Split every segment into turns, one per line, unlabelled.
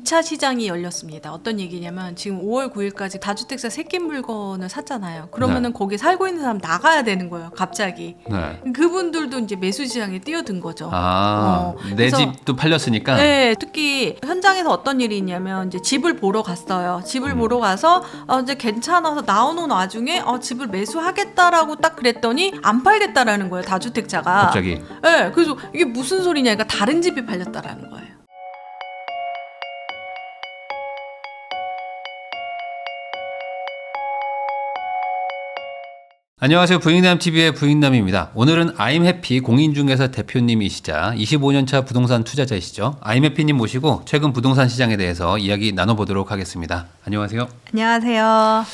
2차 시장이 열렸습니다. 어떤 얘기냐면 지금 5월 9일까지 다주택자 새끼 물건을 샀잖아요. 그러면은 거기 살고 있는 사람 나가야 되는 거예요. 갑자기.
네.
그분들도 이제 매수 시장에 뛰어든 거죠.
내
그래서
집도 팔렸으니까.
네, 특히 현장에서 어떤 일이 있냐면 이제 집을 보러 갔어요. 집을 보러 가서 이제 괜찮아서 나오는 와중에 집을 매수하겠다라고 딱 그랬더니 안 팔겠다라는 거예요. 다주택자가.
갑자기.
네, 그래서 이게 무슨 소리냐? 그러니까 다른 집이 팔렸다라는 거예요.
안녕하세요. 부익남TV의 부익남입니다. 오늘은 아임해피 공인중개사 대표님이시자 25년차 부동산 투자자이시죠. 아임해피님 모시고 최근 부동산 시장에 대해서 이야기 나눠보도록 하겠습니다. 안녕하세요.
안녕하세요.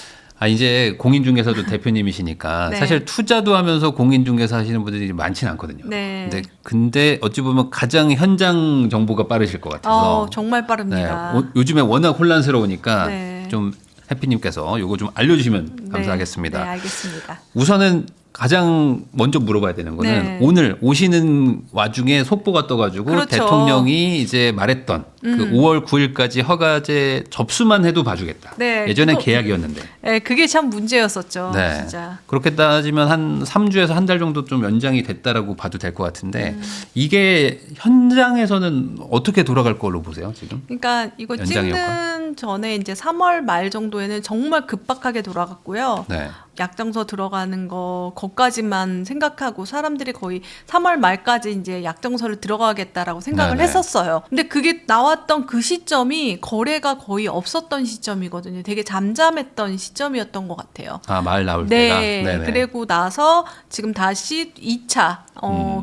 이제 공인중개사도 대표님이시니까
네.
사실 투자도 하면서 공인중개사 하시는 분들이 많지는 않거든요.
네.
근데 어찌 보면 가장 현장 정보가 빠르실 것 같아서.
정말 빠릅니다.
네. 요즘에 워낙 혼란스러우니까
네.
좀 해피님께서 요거 좀 알려주시면 감사하겠습니다.
네, 알겠습니다.
우선은 가장 먼저 물어봐야 되는 거는
네.
오늘 오시는 와중에 속보가 떠가지고
그렇죠.
대통령이 이제 말했던 그 5월 9일까지 허가제 접수만 해도 봐주겠다.
네,
예전엔
그거-
계약이었는데.
네, 그게 참 문제였었죠.
네.
진짜.
그렇게 따지면 한 3주에서 한 달 정도 좀 연장이 됐다라고 봐도 될 것 같은데 이게 현장에서는 어떻게 돌아갈 걸로 보세요, 지금?
그러니까 이거
연장
찍는 전에 이제 3월 말 정도에는 정말 급박하게 돌아갔고요.
네.
약정서 들어가는 거까지만 생각하고 사람들이 거의 3월 말까지 이제 약정서를 들어가겠다라고 생각을
네네.
했었어요. 근데 그게 나왔던 그 시점이 거래가 거의 없었던 시점이거든요. 되게 잠잠했던 시점이었던 것 같아요.
말 나올 때가.
네.
네네.
그리고 나서 지금 다시 2차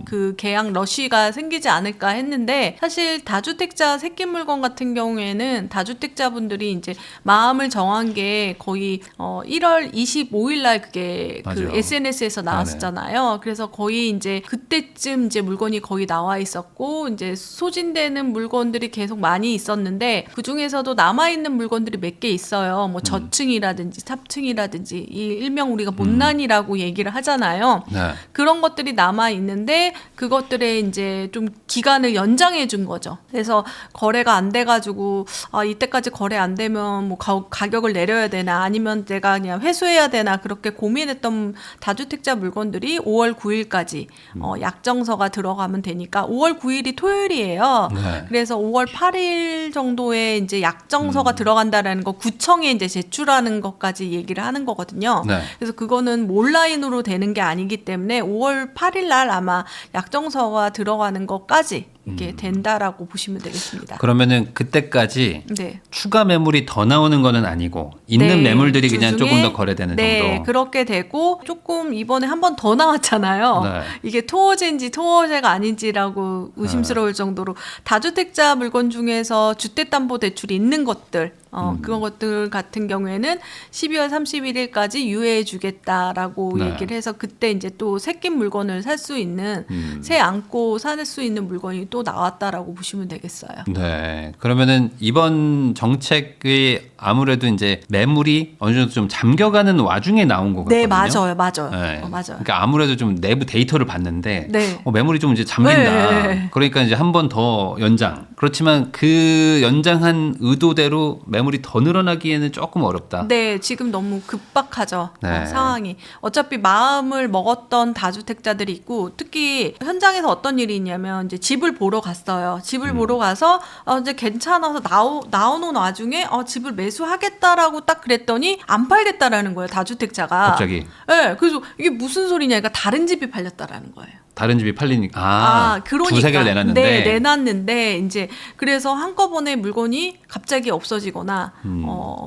그 계약 러쉬가 생기지 않을까 했는데 사실 다주택자 새끼 물건 같은 경우에는 다주택자분들이 이제 마음을 정한 게 거의 1월 25일 날 그게 그
맞아요.
SNS에서 나왔었잖아요. 그래서 거의 이제 그때쯤 이제 물건이 거의 나와 있었고 이제 소진되는 물건들이 계속 많이 있었는데 그 중에서도 남아 있는 물건들이 몇 개 있어요. 뭐 저층이라든지 탑층이라든지 이 일명 우리가 못난이라고 얘기를 하잖아요.
네.
그런 것들이 남아 있는데 그것들의 이제 좀 기간을 연장해 준 거죠. 그래서 거래가 안 돼가지고 이때까지 거래 안 되면 뭐 가격을 내려야 되나 아니면 내가 그냥 회수해야 되나 그렇게 고민했던 다주택자 물건들이 5월 9일까지 약정서가 들어가면 되니까 5월 9일이 토요일이에요.
네.
그래서 5월 8일 정도에 이제 약정서가 들어간다라는 거 구청에 이제 제출하는 것까지 얘기를 하는 거거든요.
네.
그래서 그거는 온라인으로 되는 게 아니기 때문에 5월 8일 날 아마 약정서가 들어가는 것까지 이게 된다라고 보시면 되겠습니다.
그러면은 그때까지
네.
추가 매물이 더 나오는 거는 아니고 있는
네,
매물들이 그냥
주중에
조금 더 거래되는
네,
정도.
그렇게 되고 조금 이번에 한 번 더 나왔잖아요.
네.
이게 토어제인지 토어제가 아닌지라고 의심스러울 정도로 다주택자 물건 중에서 주택담보대출이 있는 것들 그런 것들 같은 경우에는 12월 31일까지 유예해 주겠다라고
네.
얘기를 해서 그때 이제 또 새낀 물건을 살 수 있는 새 안고 살 수 있는 물건이 또 나왔다라고 보시면 되겠어요.
네. 그러면은 이번 정책이 아무래도 이제 매물이 어느 정도 좀 잠겨가는 와중에 나온 것 같거든요.
네, 맞아요.
네.
맞아요.
그러니까 아무래도 좀 내부 데이터를 봤는데
네.
매물이 좀 이제 잠긴다.
네.
그러니까 이제 한 번 더 연장. 그렇지만 그 연장한 의도대로 매물이 더 늘어나기에는 조금 어렵다.
네, 지금 너무 급박하죠.
네.
상황이. 어차피 마음을 먹었던 다주택자들이 있고 특히 현장에서 어떤 일이 있냐면 이제 집을 보러 갔어요. 집을 보러 가서 이제 괜찮아서 나오는 와중에 집을 매수하겠다라고 딱 그랬더니 안 팔겠다라는 거예요. 다주택자가.
갑자기.
네, 그래서 이게 무슨 소리냐? 그러니까 다른 집이 팔렸다라는 거예요.
다른 집이 팔리니까
그러니까.
두세 개를 내놨는데
네, 내놨는데 이제 그래서 한꺼번에 물건이 갑자기 없어지거나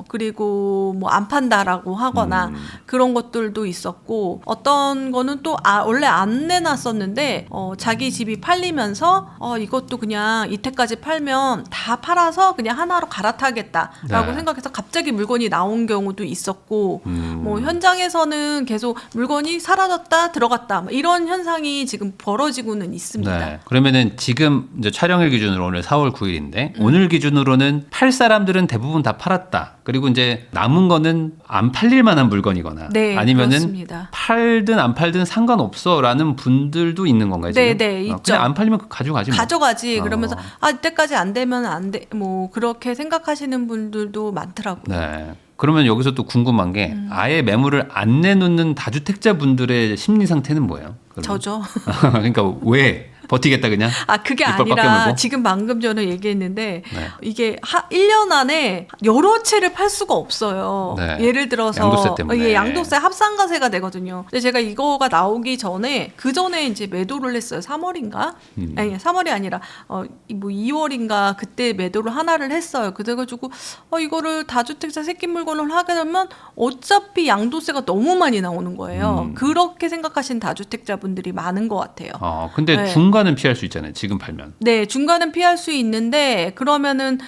그리고 뭐 안 판다라고 하거나 그런 것들도 있었고 어떤 거는 또 원래 안 내놨었는데 자기 집이 팔리면서 이것도 그냥 이때까지 팔면 다 팔아서 그냥 하나로 갈아타겠다라고
네.
생각해서 갑자기 물건이 나온 경우도 있었고 뭐 현장에서는 계속 물건이 사라졌다 들어갔다 뭐 이런 현상이 지금 지금 벌어지고는 있습니다.
네. 그러면은 지금 이제 촬영일 기준으로 오늘 4월 9일인데 오늘 기준으로는 팔 사람들은 대부분 다 팔았다. 그리고 이제 남은 거는 안 팔릴 만한 물건이거나
네,
아니면은
그렇습니다.
팔든 안 팔든 상관없어라는 분들도 있는 건가요, 지금?
네, 있죠.
그냥 안 팔리면 가져가지 뭐.
가져가지
어.
그러면서 이때까지 안 되면 안 돼. 뭐 그렇게 생각하시는 분들도 많더라고요.
네. 그러면 여기서 또 궁금한 게 아예 매물을 안 내놓는 다주택자 분들의 심리 상태는 뭐예요? 그러면?
저죠.
그러니까 왜 버티겠다 그냥?
그게
이빨 꽉
아니라
깨물고?
지금 방금 전에 얘기했는데
네.
이게 1년 안에 여러 채를 팔 수가 없어요.
네.
예를 들어서
양도세 때문에.
양도세 합산가세가 되거든요. 근데 제가 이거가 나오기 전에 그 전에 이제 매도를 했어요. 3월인가? 아니 3월이 아니라 뭐 2월인가 그때 매도를 하나를 했어요. 그래가지고 이거를 다주택자 새끼 물건을 하게 되면 어차피 양도세가 너무 많이 나오는 거예요. 그렇게 생각하시는 다주택자분들이 많은 것 같아요.
근데
네.
중간은 피할 수 있잖아요. 지금 팔면.
네, 중간은 피할 수 있는데 그러면은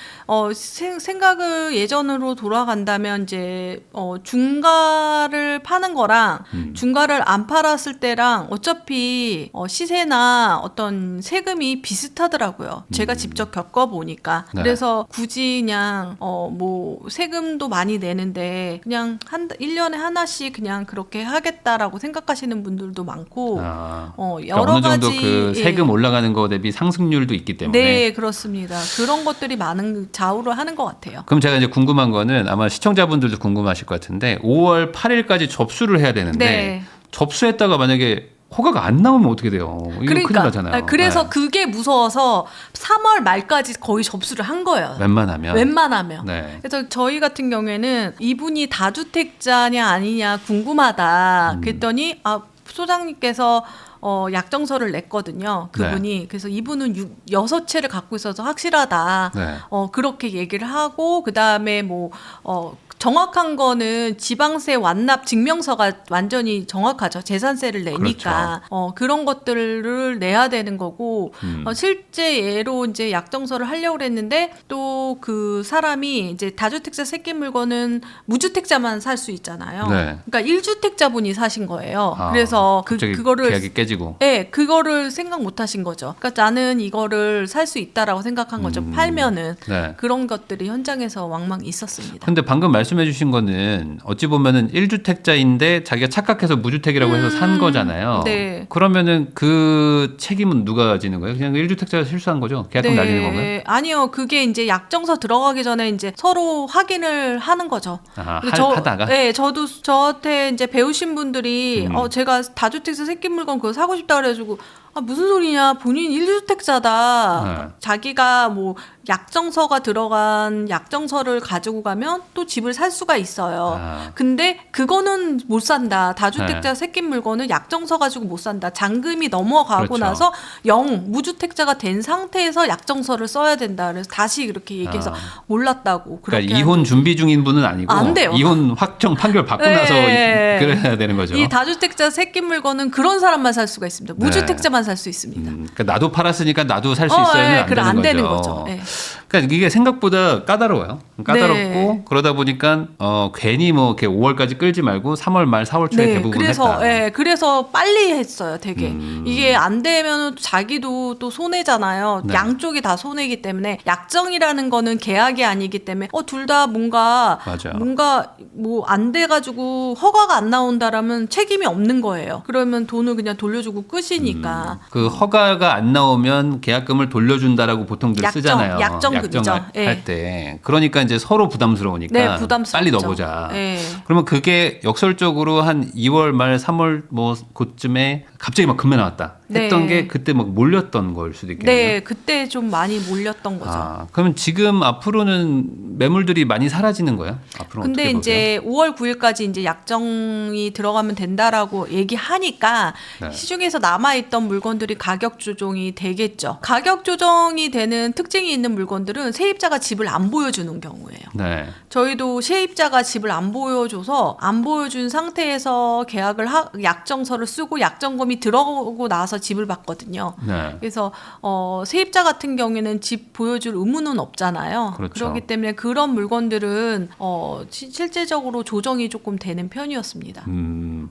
생각을 예전으로 돌아간다면 이제 중가를 파는 거랑 중가를 안 팔았을 때랑 어차피 시세나 어떤 세금이 비슷하더라고요. 제가 직접 겪어보니까.
네.
그래서 굳이 그냥 뭐 세금도 많이 내는데 그냥 1년에 하나씩 그냥 그렇게 하겠다라고 생각하시는 분들도 많고
그러니까
여러
어느 정도
가지
그 세금 올라가는 거 대비 상승률도 있기 때문에.
네, 그렇습니다. 그런 것들이 많은 좌우를 하는 것 같아요.
그럼 제가 이제 궁금한 거는 아마 시청자분들도 궁금하실 것 같은데 5월 8일까지 접수를 해야 되는데
네.
접수했다가 만약에 허가가 안 나오면 어떻게 돼요? 이거 큰일 나잖아요.
그래서
네.
그게 무서워서 3월 말까지 거의 접수를 한 거예요. 웬만하면.
네.
그래서 저희 같은 경우에는 이분이 다주택자냐 아니냐 궁금하다. 그랬더니 소장님께서 약정서를 냈거든요. 그분이.
네.
그래서 이분은 6채를 갖고 있어서 확실하다.
네.
그렇게 얘기를 하고 그다음에 정확한 거는 지방세 완납 증명서가 완전히 정확하죠. 재산세를 내니까.
그렇죠.
그런 것들을 내야 되는 거고 실제 예로 이제 약정서를 하려고 그랬는데 또 그 사람이 이제 다주택자 새끼 물건은 무주택자만 살 수 있잖아요.
네.
그러니까 1주택자분이 사신 거예요. 그래서
갑자기
그거를
계약이 깨지고.
네, 그거를 생각 못 하신 거죠. 그러니까 나는 이거를 살 수 있다라고 생각한 거죠. 팔면은.
네.
그런 것들이 현장에서 왕왕 있었습니다.
근데 방금 말씀해 주신 거는 어찌 보면은 1주택자인데 자기가 착각해서 무주택이라고 해서 산 거잖아요.
네.
그러면은 그 책임은 누가 지는 거예요? 그냥 1주택자가 실수한 거죠? 계약금 날리는 건가요?
아니요. 그게 이제 약정서 들어가기 전에 이제 서로 확인을 하는 거죠.
하다가?
네, 저한테 이제 배우신 분들이 제가 다주택자 새끼 물건 그거 사고 싶다 그래가지고 무슨 소리냐. 본인 1주택자다.
네.
자기가 뭐 약정서가 들어간 약정서를 가지고 가면 또 집을 살 수가 있어요. 근데 그거는 못 산다. 다주택자 새끼 물건은 약정서 가지고 못 산다. 잔금이 넘어가고
그렇죠.
나서 무주택자가 된 상태에서 약정서를 써야 된다. 그래서 다시 이렇게 얘기해서 몰랐다고.
그러니까 이혼 준비 중인 분은 아니고
안 돼요.
이혼 확정 판결 받고
네.
나서 그래야 되는 거죠.
이 다주택자 새끼 물건은 그런 사람만 살 수가 있습니다. 무주택자만 살 수 있습니다.
그러니까 나도 팔았으니까 나도 살 수 있어요는 안 되는 거죠.
네.
그러니까 이게 생각보다 까다로워요. 까다롭고
네.
그러다 보니까 괜히 뭐 이렇게 5월까지 끌지 말고 3월 말 4월 초에 대부분 했다.
그래서 빨리 했어요. 되게 이게 안 되면 자기도 또 손해잖아요.
네.
양쪽이 다 손해이기 때문에 약정이라는 거는 계약이 아니기 때문에 둘 다 뭔가 뭐 안 돼가지고 허가가 안 나온다라면 책임이 없는 거예요. 그러면 돈을 그냥 돌려주고 끝이니까.
그 허가가 안 나오면 계약금을 돌려준다라고 보통들 쓰잖아요.
약정금이죠.
할 때. 그러니까 이제 서로 부담스러우니까
네, 부담스럽죠.
빨리 넣어보자.
네.
그러면 그게 역설적으로 한 2월 말 3월 뭐 그쯤에 갑자기 막 금매 나왔다. 했던
네.
게 그때 막 몰렸던 걸 수도 있겠네요.
네, 그때 좀 많이 몰렸던 거죠.
그러면 지금 앞으로는 매물들이 많이 사라지는 거예요? 앞으로
근데
어떻게
이제 5월 9일까지 이제 약정이 들어가면 된다라고 얘기하니까
네.
시중에서 남아있던 물건들이 가격 조정이 되겠죠. 가격 조정이 되는 특징이 있는 물건들은 세입자가 집을 안 보여주는 경우예요.
네.
저희도 세입자가 집을 안 보여줘서 안 보여준 상태에서 약정서를 쓰고 약정금이 들어오고 나서 집을 봤거든요.
네.
그래서 세입자 같은 경우에는 집 보여줄 의무는 없잖아요.
그렇죠.
그렇기 때문에 그런 물건들은 실제적으로 조정이 조금 되는 편이었습니다.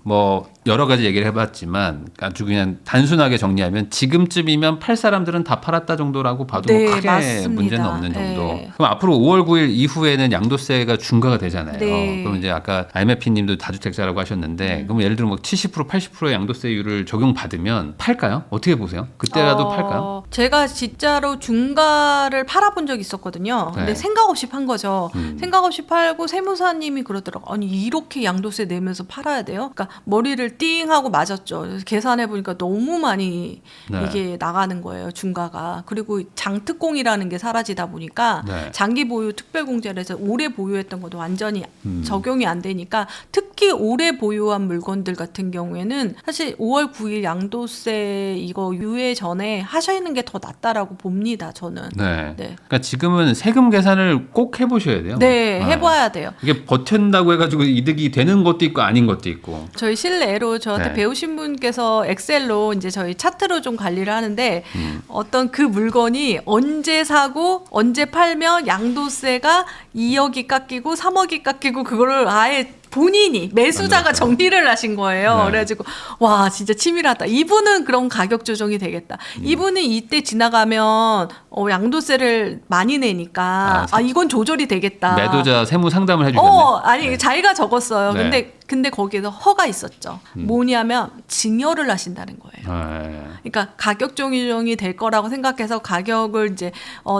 뭐 여러 가지 얘기를 해봤지만 아주 그냥 단순하게 정리하면 지금쯤이면 팔 사람들은 다 팔았다 정도라고 봐도
네,
뭐 크게
맞습니다.
문제는 없는 정도.
네.
그럼 앞으로 5월 9일 이후에는 양도세가 중과가 되잖아요.
네.
그럼 이제 아까 IMF님도 다주택자라고 하셨는데 그럼 예를 들어 뭐 70% 80%의 양도세율을 적용받으면 팔까요? 어떻게 보세요? 그때라도 팔까요?
제가 진짜로 중가를 팔아본 적이 있었거든요. 근데
네.
생각 없이 판 거죠. 생각 없이 팔고 세무사님이 그러더라고요. 아니 이렇게 양도세 내면서 팔아야 돼요? 그러니까 머리를 띵 하고 맞았죠. 그래서 계산해 보니까 너무 많이
네.
이게 나가는 거예요. 중가가. 그리고 장특공이라는 게 사라지다 보니까
네.
장기 보유 특별공제를 해서 오래 보유했던 것도 완전히 적용이 안 되니까 특히 오래 보유한 물건들 같은 경우에는 사실 5월 9일 양도세 이거 유예 전에 하시는 게 더 낫다라고 봅니다. 저는.
네.
네.
그러니까 지금은 세금 계산을 꼭 해보셔야 돼요.
네, 해봐야 돼요.
이게 버틴다고 해가지고 이득이 되는 것도 있고 아닌 것도 있고.
저희 실내로 저한테
네.
배우신 분께서 엑셀로 이제 저희 차트로 좀 관리를 하는데 어떤 그 물건이 언제 사고 언제 팔면 양도세가 2억이 깎이고 3억이 깎이고 그거를 아예 본인이 매수자가 정리를 하신 거예요.
네.
그래가지고 와 진짜 치밀하다. 이분은 그런 가격 조정이 되겠다. 이분은 이때 지나가면 양도세를 많이 내니까 이건 조절이 되겠다.
매도자 세무 상담을 해주셨네.
아니
네.
자기가 적었어요.
네.
근데 거기에서 허가 있었죠. 뭐냐면 증여를 하신다는 거예요.
네.
그러니까 가격 조정이 될 거라고 생각해서 가격을 이제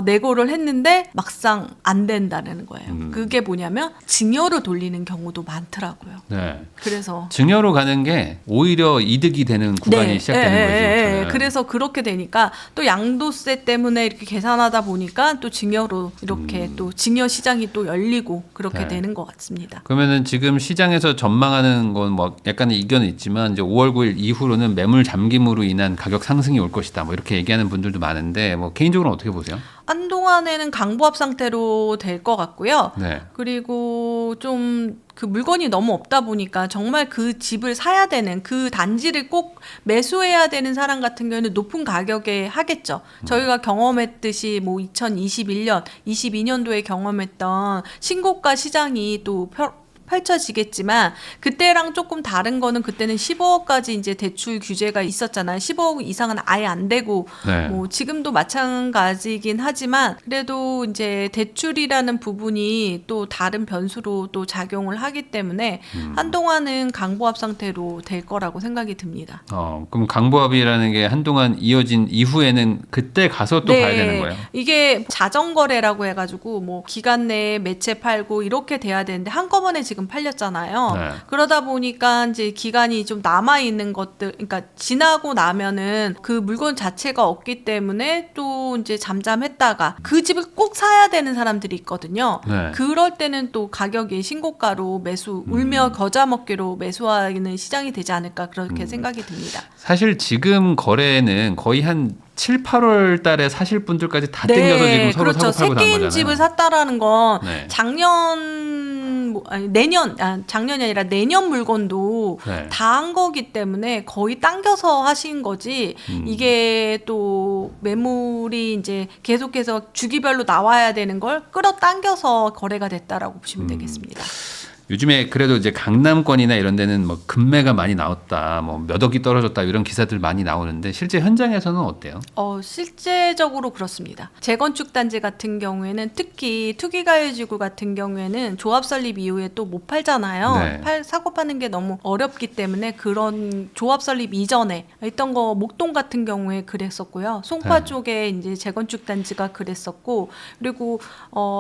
내고를 했는데 막상 안 된다는 거예요. 그게 뭐냐면 증여로 돌리는 경우도 많더라고요.
네.
그래서
증여로 가는 게 오히려 이득이 되는 구간이 시작되는 거죠. 저는.
그래서 그렇게 되니까 또 양도세 때문에 이렇게 계산하다 보니까 또 증여로 이렇게 또 증여 시장이 또 열리고 그렇게
네.
되는 것 같습니다.
그러면은 지금 시장에서 전망하는 건 뭐 약간의 이견은 있지만 이제 5월 9일 이후로는 매물 잠김으로 인한 가격 상승이 올 것이다. 뭐 이렇게 얘기하는 분들도 많은데 뭐 개인적으로는 어떻게 보세요?
한동안에는 강보합 상태로 될 것 같고요.
네.
그리고 좀 그 물건이 너무 없다 보니까 정말 그 집을 사야 되는 그 단지를 꼭 매수해야 되는 사람 같은 경우에는 높은 가격에 하겠죠. 저희가 경험했듯이 뭐 2021년, 22년도에 경험했던 신고가 시장이 또 펼쳐지겠지만 그때랑 조금 다른 거는 그때는 15억까지 이제 대출 규제가 있었잖아요. 15억 이상은 아예 안 되고
네.
뭐 지금도 마찬가지긴 하지만 그래도 이제 대출이라는 부분이 또 다른 변수로 또 작용을 하기 때문에 한동안은 강보합 상태로 될 거라고 생각이 듭니다.
그럼 강보합이라는 게 한동안 이어진 이후에는 그때 가서 또 봐야 되는 거예요.
이게 자전거래라고 해가지고 뭐 기간 내에 매체 팔고 이렇게 돼야 되는데 한꺼번에 지금 팔렸잖아요.
네.
그러다 보니까 이제 기간이 좀 남아 있는 것들, 그러니까 지나고 나면은 그 물건 자체가 없기 때문에 또 이제 잠잠했다가 그 집을 꼭 사야 되는 사람들이 있거든요.
네.
그럴 때는 또 가격이 신고가로 울며 겨자 먹기로 매수하는 시장이 되지 않을까 그렇게 생각이 듭니다.
사실 지금 거래는 거의 한 7, 8월 달에 사실 분들까지 다 땡겨서 지금 서로
그렇죠.
사고 팔고 난
새끼인
거잖아요.
집을 샀다라는 건
네.
작년이 아니라 내년 물건도
네.
다 한 거기 때문에 거의 당겨서 하신 거지. 이게 또 매물이 이제 계속해서 주기별로 나와야 되는 걸 끌어당겨서 거래가 됐다라고 보시면 되겠습니다.
요즘에 그래도 이제 강남권이나 이런 데는 뭐 급매가 많이 나왔다, 뭐 몇 억이 떨어졌다 이런 기사들 많이 나오는데 실제 현장에서는 어때요?
실제적으로 그렇습니다. 재건축 단지 같은 경우에는 특히 투기가요지구 같은 경우에는 조합 설립 이후에 또 못 팔잖아요.
네.
사고 파는 게 너무 어렵기 때문에 그런 조합 설립 이전에 있던 거 목동 같은 경우에 그랬었고요. 송파
네.
쪽에 이제 재건축 단지가 그랬었고 그리고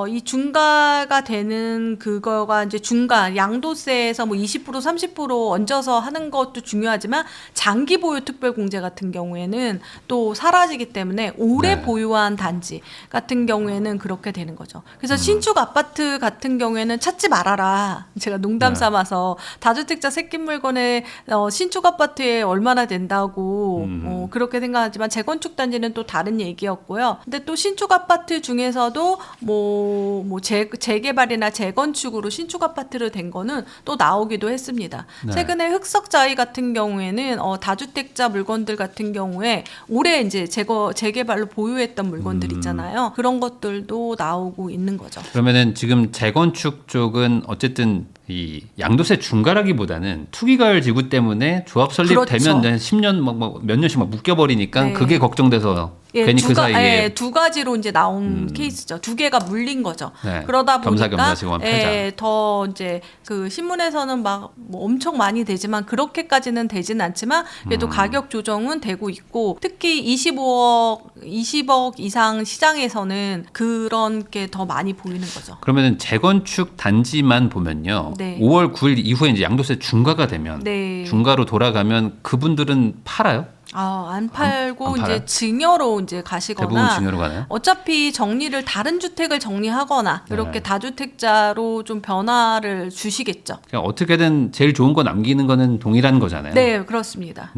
이 중가가 되는 그거가 이제 양도세에서 뭐 20% 30% 얹어서 하는 것도 중요하지만 장기 보유 특별 공제 같은 경우에는 또 사라지기 때문에 오래
네.
보유한 단지 같은 경우에는 그렇게 되는 거죠. 그래서 신축 아파트 같은 경우에는 찾지 말아라. 제가 농담
네.
삼아서 다주택자 새끼 물건에 신축 아파트에 얼마나 된다고 그렇게 생각하지만 재건축 단지는 또 다른 얘기였고요. 근데 또 신축 아파트 중에서도 뭐 재개발이나 재건축으로 신축 아파트를 된 거는 또 나오기도 했습니다.
네.
최근에 흑석자이 같은 경우에는 다주택자 물건들 같은 경우에 올해 이제 재개발로 보유했던 물건들 있잖아요. 그런 것들도 나오고 있는 거죠.
그러면은 지금 재건축 쪽은 어쨌든 이 양도세 중과라기보다는 투기가율 지구 때문에 조합 설립되면
그렇죠.
10년 몇 년씩 막 묶여버리니까
네.
그게 걱정돼서 괜히 그 사이에
두 가지로 이제 나온 케이스죠. 두 개가 물린 거죠.
네.
그러다 보니까
겸사겸사 지금 팔자.
더 이제 그 신문에서는 막 뭐 엄청 많이 되지만 그렇게까지는 되진 않지만 그래도 가격 조정은 되고 있고 특히 20억 이상 시장에서는 그런 게 더 많이 보이는 거죠.
그러면은 재건축 단지만 보면요.
네.
5월 9일 이후에 이제 양도세 중과가 되면
네.
중과로 돌아가면 그분들은 팔아요?
안 팔고
안 팔아요?
이제 증여로 이제
대부분
가시거나
증여로 가나요?
어차피 정리를 다른 주택을 정리하거나 이렇게
네.
다주택자로 좀 변화를 주시겠죠.
그냥 어떻게든 제일 좋은 거 남기는 거는 동일한 거잖아요.
네, 그렇습니다.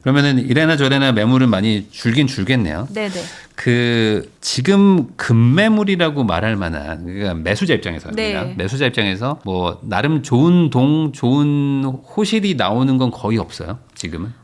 그러면은 이래나 저래나 매물은 많이 줄긴 줄겠네요.
네네.
그 지금 급매물이라고 말할 만한 그러니까 매수자 입장에서입니다.
네.
매수자 입장에서 뭐 나름 좋은 동, 좋은 호실이 나오는 건 거의 없어요. 지금은.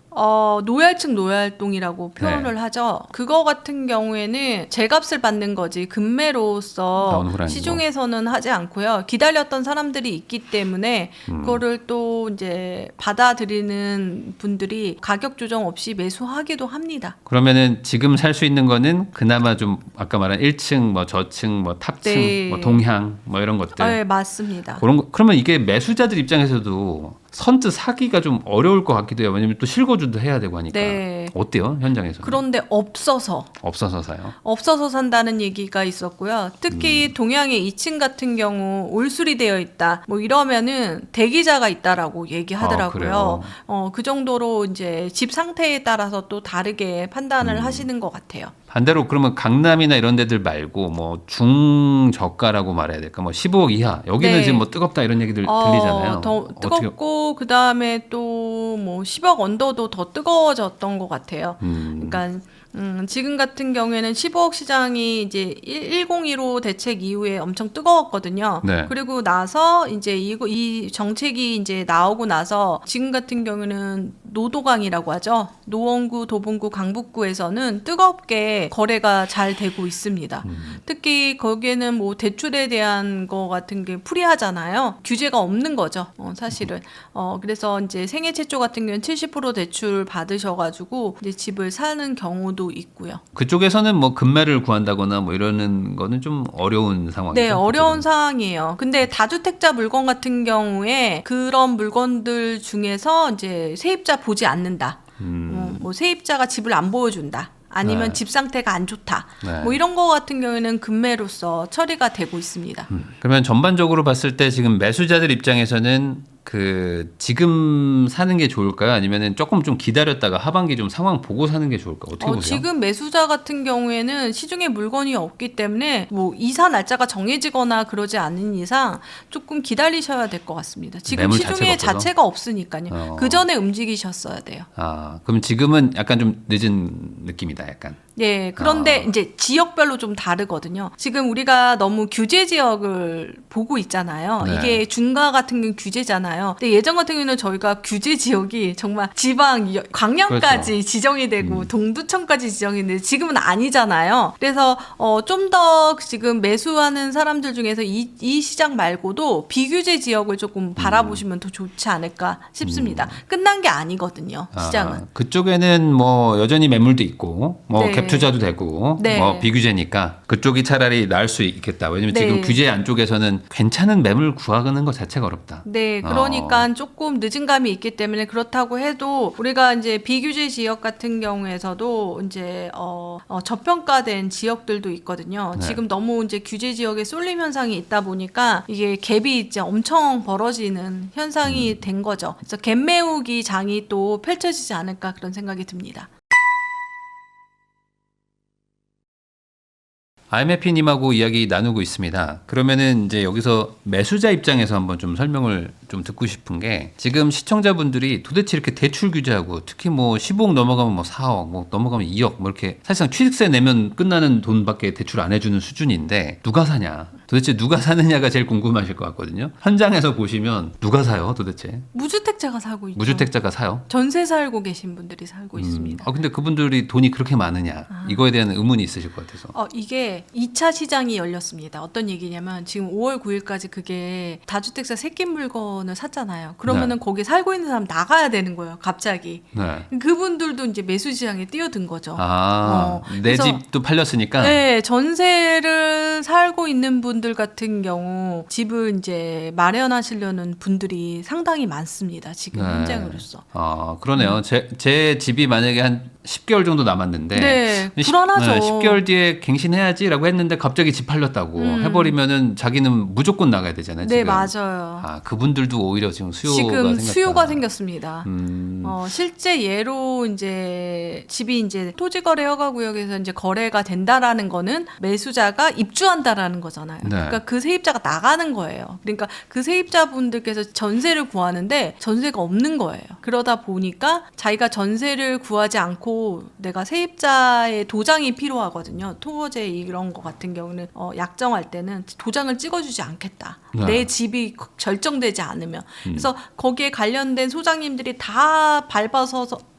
노얄층 노얄동이라고
네.
표현을 하죠. 그거 같은 경우에는 제값을 받는 거지
나오는
급매로서
후라는
시중에서는 하지 않고요. 기다렸던 사람들이 있기 때문에 그거를 또 이제 받아들이는 분들이 가격 조정 없이 매수하기도 합니다.
그러면은 지금 살 수 있는 거는 그나마 좀 아까 말한 1층 뭐 저층 뭐 탑층
네.
뭐 동향 뭐 이런 것들.
네, 맞습니다.
그런 거 그러면 이게 매수자들 입장에서도 선뜻 사기가 좀 어려울 것 같기도 해요. 왜냐면 또 실거주도 해야 되고 하니까.
네.
어때요? 현장에서?
그런데 없어서
사요.
없어서 산다는 얘기가 있었고요. 특히 동양의 2층 같은 경우 올수리 되어 있다. 뭐 이러면은 대기자가 있다라고 얘기하더라고요. 그 정도로 이제 집 상태에 따라서 또 다르게 판단을 하시는 것 같아요.
반대로 그러면 강남이나 이런 데들 말고 뭐 중저가라고 말해야 될까? 뭐 15억 이하. 여기는
네.
지금 뭐 뜨겁다 이런 얘기들 들리잖아요.
더
어떻게
뜨겁고 그 다음에 또 뭐 10억 언더도 더 뜨거워졌던 것 같아요. 그러니까 지금 같은 경우에는 15억 시장이 이제 1015 대책 이후에 엄청 뜨거웠거든요.
네.
그리고 나서 이제 이 정책이 이제 나오고 나서 지금 같은 경우는 노도강이라고 하죠. 노원구, 도봉구, 강북구에서는 뜨겁게 거래가 잘 되고 있습니다. 특히 거기에는 뭐 대출에 대한 거 같은 게 프리하잖아요. 규제가 없는 거죠. 사실은. 그래서 이제 생애 최초 같은 경우는 70% 대출 받으셔가지고 이제 집을 사는 경우도 있고요.
그쪽에서는 뭐 급매를 구한다거나 뭐 이러는 거는 좀 어려운 상황이죠.
네, 어려운 상황이에요. 근데 다주택자 물건 같은 경우에 그런 물건들 중에서 이제 세입자 보지 않는다. 뭐 세입자가 집을 안 보여준다. 아니면
네.
집 상태가 안 좋다.
네.
뭐 이런 거 같은 경우에는 급매로서 처리가 되고 있습니다.
그러면 전반적으로 봤을 때 지금 매수자들 입장에서는 그 지금 사는 게 좋을까요? 아니면은 조금 좀 기다렸다가 하반기 좀 상황 보고 사는 게 좋을까? 어떻게 보세요?
지금 매수자 같은 경우에는 시중에 물건이 없기 때문에 뭐 이사 날짜가 정해지거나 그러지 않은 이상 조금 기다리셔야 될 것 같습니다. 지금
매물
시중에
자체가 없어서?
자체가 없으니까요. 그 전에 움직이셨어야 돼요.
그럼 지금은 약간 좀 늦은 느낌이다, 약간.
네, 그런데 이제 지역별로 좀 다르거든요. 지금 우리가 너무 규제 지역을 보고 있잖아요.
네.
이게 중과 같은 경우는 규제잖아요. 근데 예전 같은 경우는 저희가 규제 지역이 정말 지방, 광양까지
그렇죠.
지정이 되고 동두천까지 지정이 되는데 지금은 아니잖아요. 그래서 좀 더 지금 매수하는 사람들 중에서 이 시장 말고도 비규제 지역을 조금 바라보시면 더 좋지 않을까 싶습니다. 끝난 게 아니거든요, 시장은.
그쪽에는 뭐 여전히 매물도 있고 뭐
네.
갭 투자도 되고
네.
뭐 비규제니까 그쪽이 차라리 나을 수 있겠다. 왜냐면
네.
지금 규제 안쪽에서는 괜찮은 매물 구하는 것 자체가 어렵다.
네, 그러니까 조금 늦은 감이 있기 때문에 그렇다고 해도 우리가 이제 비규제 지역 같은 경우에서도 이제 저평가된 지역들도 있거든요.
네.
지금 너무 이제 규제 지역에 쏠림 현상이 있다 보니까 이게 갭이 이제 엄청 벌어지는 현상이 된 거죠. 그래서 갭 메우기 장이 또 펼쳐지지 않을까 그런 생각이 듭니다.
IMF님하고 이야기 나누고 있습니다. 그러면은 이제 여기서 매수자 입장에서 한번 좀 설명을 좀 듣고 싶은 게 지금 시청자분들이 도대체 이렇게 대출 규제하고 특히 뭐 15억 넘어가면 뭐 4억, 뭐 넘어가면 2억 뭐 이렇게 사실상 취득세 내면 끝나는 돈밖에 대출 안 해주는 수준인데 누가 사냐? 도대체 누가 사느냐가 제일 궁금하실 것 같거든요. 현장에서 보시면 누가 사요, 도대체?
무주택자가 살고 있죠.
무주택자가 사요?
전세 살고 계신 분들이 살고 있습니다.
근데 그분들이 돈이 그렇게 많으냐? 이거에 대한 의문이 있으실 것 같아서.
이게 2차 시장이 열렸습니다. 어떤 얘기냐면 지금 5월 9일까지 그게 다주택자 새낀 물건을 샀잖아요. 그러면은 거기 살고 있는 사람 나가야 되는 거예요. 갑자기.
네.
그분들도 이제 매수 시장에 뛰어든 거죠.
내
그래서
집도 팔렸으니까.
네, 전세를 살고 있는 분들 같은 경우 집을 이제 마련하시려는 분들이 상당히 많습니다. 지금
네.
현장으로서.
그러네요. 제 집이 만약에 한 10개월 정도 남았는데
네, 불안하죠.
10개월 뒤에 갱신해야지라고 했는데 갑자기 집 팔렸다고 해버리면은 자기는 무조건 나가야 되잖아요.
네,
지금.
맞아요.
그분들도 오히려 지금
지금
생겼다.
수요가 생겼습니다.
음.
실제 예로 이제 집이 이제 토지거래 허가구역에서 이제 거래가 된다라는 거는 매수자가 입주한다라는 거잖아요.
네.
그러니까 그 세입자가 나가는 거예요. 그러니까 그 세입자분들께서 전세를 구하는데 전세가 없는 거예요. 그러다 보니까 자기가 전세를 구하지 않고 내가 세입자의 도장이 필요하거든요. 토어제 이런 거 같은 경우는 약정할 때는 도장을 찍어주지 않겠다.
네.
내 집이 결정되지 않으면. 그래서 거기에 관련된 소장님들이 다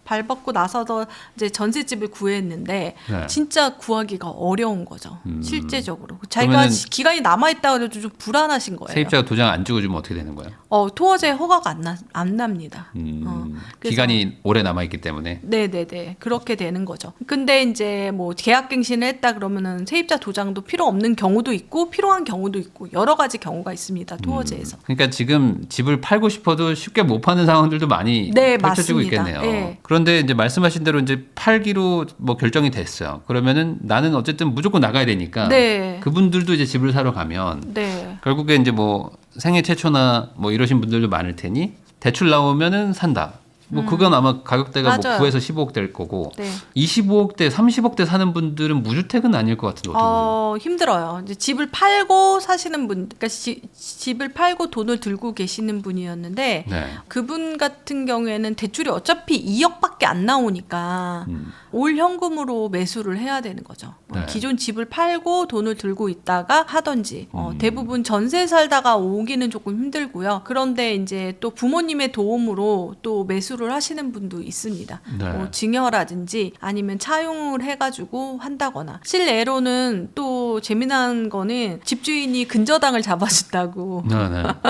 밟았고 나서서 이제 전셋집을 구했는데
네.
진짜 구하기가 어려운 거죠. 실제적으로. 자기가
그러면은
기간이 남아있다 그래도 좀 불안하신 거예요.
세입자가 도장 안 찍어주면 어떻게 되는 거예요?
토어제 허가가 안 납니다. 그래서
기간이 오래 남아있기 때문에.
네네네. 그렇게 되는 거죠. 근데 이제 뭐 계약갱신을 했다 그러면은 세입자 도장도 필요 없는 경우도 있고 필요한 경우도 있고 여러 가지 경우가 있습니다. 토어제에서.
그러니까 지금 집을 팔고 싶어도 쉽게 못 파는 상황들도 많이
네,
펼쳐지고
맞습니다.
있겠네요.
네.
그런데 이제 말씀하신 대로 이제 팔기로 뭐 결정이 됐어요. 그러면은 나는 어쨌든 무조건 나가야 되니까
네.
그분들도 이제 집을 사러 가면
네.
결국에 이제 뭐 생애 최초나 뭐 이러신 분들도 많을 테니 대출 나오면은 산다. 뭐 그건 아마 가격대가 뭐
맞아요.
9에서 15억 될 거고
네.
25억대, 30억대 사는 분들은 무주택은 아닐 것 같은데 어떻게 보세요?
힘들어요. 이제 집을 팔고 사시는 분, 그러니까 집을 팔고 돈을 들고 계시는 분이었는데
네.
그분 같은 경우에는 대출이 어차피 2억밖에 안 나오니까 올 현금으로 매수를 해야 되는 거죠.
네.
기존 집을 팔고 돈을 들고 있다가 하든지 대부분 전세 살다가 오기는 조금 힘들고요. 그런데 이제 또 부모님의 도움으로 또 매수를 하시는 분도 있습니다.
네.
뭐 증여라든지 아니면 차용을 해가지고 한다거나 실례로는 또 재미난 거는 집주인이 근저당을 잡아준다고
네.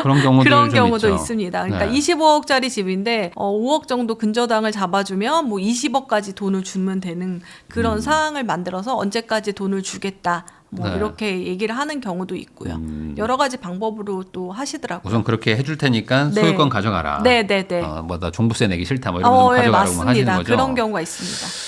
그런 경우도
그런
좀
경우도
있죠.
있습니다. 그러니까
네.
25억짜리 집인데 5억 정도 근저당을 잡아주면 뭐 20억까지 돈을 주면 되는 그런 상황을 만들어서 언제까지 돈을 주겠다. 뭐
네.
이렇게 얘기를 하는 경우도 있고요. 여러 가지 방법으로 또 하시더라고요.
우선 그렇게 해줄 테니까
네.
소유권 가져가라.
네네네.
나 종부세 내기 싫다. 뭐 이러면서
네,
가져가라고 하시는
맞습니다.
거죠.
그런 경우가 있습니다.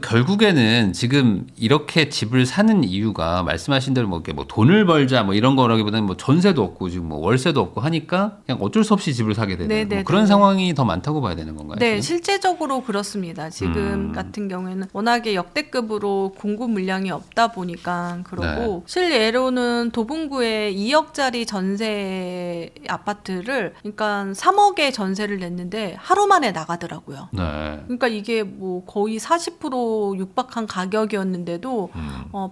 결국에는 지금 이렇게 집을 사는 이유가 말씀하신 대로 뭐 돈을 벌자 뭐 이런 거라기보다는 뭐 전세도 없고 지금 뭐 월세도 없고 하니까 그냥 어쩔 수 없이 집을 사게 되는
네네네.
뭐 그런 상황이 더 많다고 봐야 되는 건가요?
네,
지금?
실제적으로 그렇습니다. 지금 같은 경우에는 워낙에 역대급으로 공급 물량이 없다 보니까 그러고 실예로는 도봉구에 2억짜리 전세 아파트를 그러니까 3억에 전세를 냈는데 하루 만에 나가더라고요.
네.
그러니까 이게 뭐 거의 40% 육박한 가격이었는데도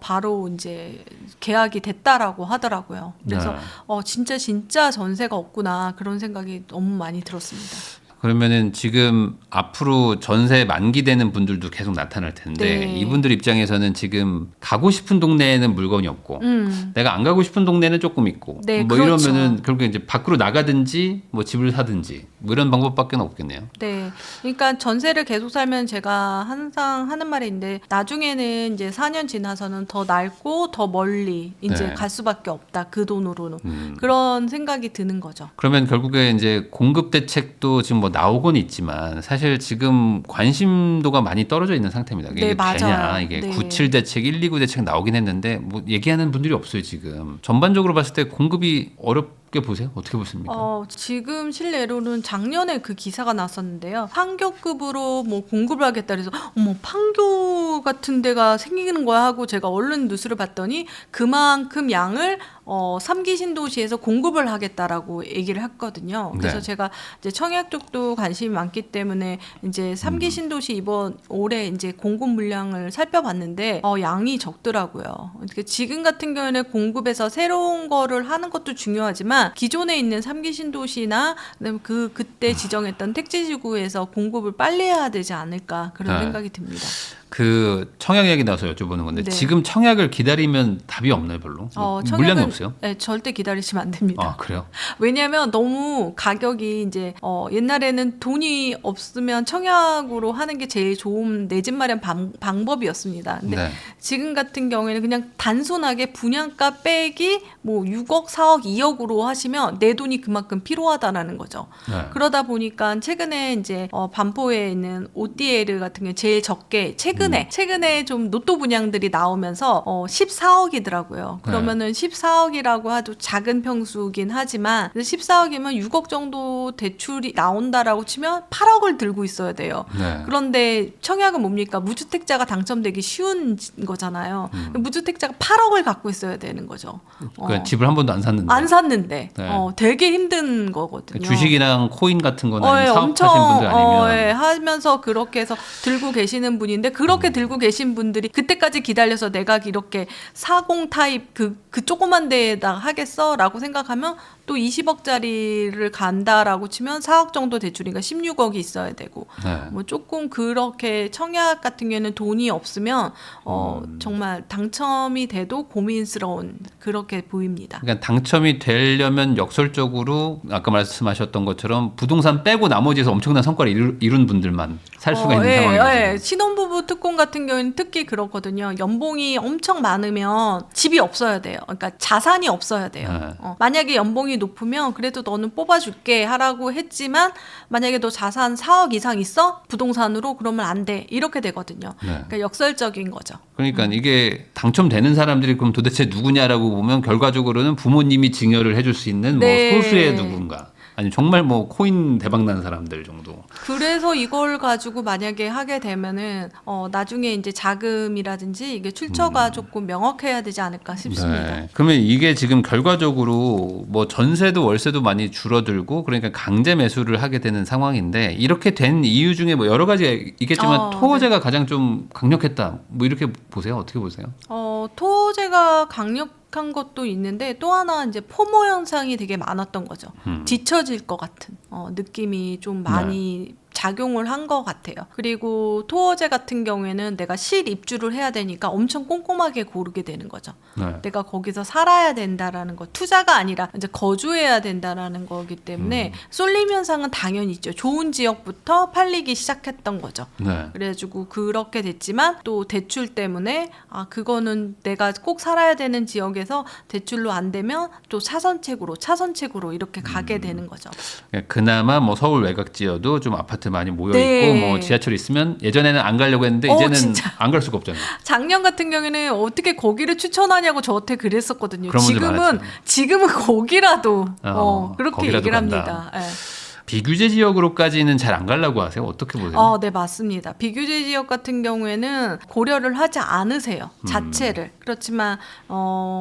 바로 이제 계약이 됐다라고 하더라고요. 그래서
네.
진짜 전세가 없구나 그런 생각이 너무 많이 들었습니다.
그러면은 지금 앞으로 전세 만기되는 분들도 계속 나타날 텐데
네.
이분들 입장에서는 지금 가고 싶은 동네에는 물건이 없고 내가 안 가고 싶은 동네는 조금 있고
네,
뭐
그렇죠.
이러면은 결국에 이제 밖으로 나가든지 뭐 집을 사든지 뭐 이런 방법밖에 없겠네요.
네. 그러니까 전세를 계속 살면 제가 항상 하는 말이 있는데 나중에는 이제 4년 지나서는 더 넓고 더 멀리 이제
네.
갈 수밖에 없다. 그 돈으로는. 그런 생각이 드는 거죠.
그러면 결국에 이제 공급 대책도 지금 뭐 나오곤 있지만 사실 지금 관심도가 많이 떨어져 있는 상태입니다. 이게
네, 맞아요.
되냐 이게
네.
97 대책, 129 대책 나오긴 했는데 뭐 얘기하는 분들이 없어요 지금. 전반적으로 봤을 때 공급이 어떻게 보세요? 어떻게 보십니까?
지금 실례로는 작년에 그 기사가 났었는데요. 판교급으로 뭐 공급을 하겠다 그래서 어머 판교 같은 데가 생기는 거야 하고 제가 얼른 뉴스를 봤더니 그만큼 양을 3기 신도시에서 공급을 하겠다라고 얘기를 했거든요. 그래서
네.
제가 이제 청약 쪽도 관심이 많기 때문에 이제 3기 신도시 이번 올해 이제 공급 물량을 살펴봤는데 양이 적더라고요. 지금 같은 경우에는 공급에서 새로운 거를 하는 것도 중요하지만 기존에 있는 3기 신도시나 그다음에 그때 지정했던 택지지구에서 공급을 빨리 해야 되지 않을까 그런
네.
생각이 듭니다.
그 청약 얘기 나서 여쭤보는 건데
네.
지금 청약을 기다리면 답이 없나요, 별로? 물량이 없어요?
네, 절대 기다리시면 안 됩니다.
아, 그래요?
왜냐하면 너무 가격이 이제 옛날에는 돈이 없으면 청약으로 하는 게 제일 좋은 내 집 마련 방법이었습니다. 근데
네.
지금 같은 경우에는 그냥 단순하게 분양가 빼기 뭐 6억, 4억, 2억으로 하시면 내 돈이 그만큼 필요하다라는 거죠.
네.
그러다 보니까 최근에 이제 반포에 있는 ODL 같은 게 제일 적게 최근에 좀 로또 분양들이 나오면서 14억이더라고요. 그러면은 14억이라고 해도 작은 평수긴 하지만 14억이면 6억 정도 대출이 나온다라고 치면 8억을 들고 있어야 돼요.
네.
그런데 청약은 뭡니까? 무주택자가 당첨되기 쉬운 거잖아요. 무주택자가 8억을 갖고 있어야 되는 거죠.
그러니까 집을 한 번도 안 샀는데.
안 샀는데
네.
되게 힘든 거거든요.
주식이랑 코인 같은 거나
예,
사업하신 분들 아니면
예, 하면서 그렇게 해서 들고 계시는 분인데 그렇게 들고 계신 분들이 그때까지 기다려서 내가 이렇게 40 타입 그 조그만 데에다 하겠어라고 생각하면 또 20억짜리를 간다라고 치면 4억 정도 대출이니까 16억이 있어야 되고
네.
뭐 조금 그렇게 청약 같은 경우에는 돈이 없으면 정말 당첨이 돼도 고민스러운 그렇게 보입니다.
그러니까 당첨이 되려면 역설적으로 아까 말씀하셨던 것처럼 부동산 빼고 나머지에서 엄청난 성과를 이룬 분들만 살 수가 있는 상황이죠.
예. 신혼부부 특권 같은 경우에는 특히 그렇거든요. 연봉이 엄청 많으면 집이 없어야 돼요. 그러니까 자산이 없어야 돼요.
네.
만약에 연봉이 높으면 그래도 너는 뽑아줄게 하라고 했지만 만약에 너 자산 4억 이상 있어? 부동산으로? 그러면 안 돼. 이렇게 되거든요.
네.
그러니까 역설적인 거죠.
그러니까 이게 당첨되는 사람들이 그럼 도대체 누구냐라고 보면 결과적으로는 부모님이 증여를 해줄 수 있는
네.
뭐 소수의 누군가 아니 정말 뭐 코인 대박 난 사람들 정도.
그래서 이걸 가지고 만약에 하게 되면은 나중에 이제 자금이라든지 이게 출처가 조금 명확해야 되지 않을까 싶습니다.
네. 그러면 이게 지금 결과적으로 뭐 전세도 월세도 많이 줄어들고 그러니까 강제 매수를 하게 되는 상황인데 이렇게 된 이유 중에 뭐 여러 가지가 있겠지만 토호제가 가장 좀 강력했다. 뭐 이렇게 보세요. 어떻게 보세요?
토제가 강력한 것도 있는데 또 하나 이제 포모 현상이 되게 많았던 거죠. 뒤처질 것 같은 느낌이 좀 많이 작용을 한 것 같아요. 그리고 토어제 같은 경우에는 내가 실입주를 해야 되니까 엄청 꼼꼼하게 고르게 되는 거죠.
네.
내가 거기서 살아야 된다라는 거, 투자가 아니라 이제 거주해야 된다라는 거기 때문에 쏠림 현상은 당연히 있죠. 좋은 지역부터 팔리기 시작했던 거죠.
네.
그래가지고 그렇게 됐지만 또 대출 때문에 그거는 내가 꼭 살아야 되는 지역에서 대출로 안 되면 또 차선책으로 이렇게 가게 되는 거죠.
그나마 뭐 서울 외곽지여도 좀 아파트 많이 모여 있고
네.
뭐 지하철 있으면 예전에는 안 가려고 했는데 이제는
진짜.
안 갈 수가 없잖아요.
작년 같은 경우에는 어떻게 거기를 추천하냐고 저한테 그랬었거든요.
그런 분들 많았죠.
지금은 거기라도 그렇게
거기라도
얘기를
간다.
합니다. 예.
비규제 지역으로까지는 잘 안 가려고 하세요? 어떻게 보세요?
네, 맞습니다. 비규제 지역 같은 경우에는 고려를 하지 않으세요. 자체를. 그렇지만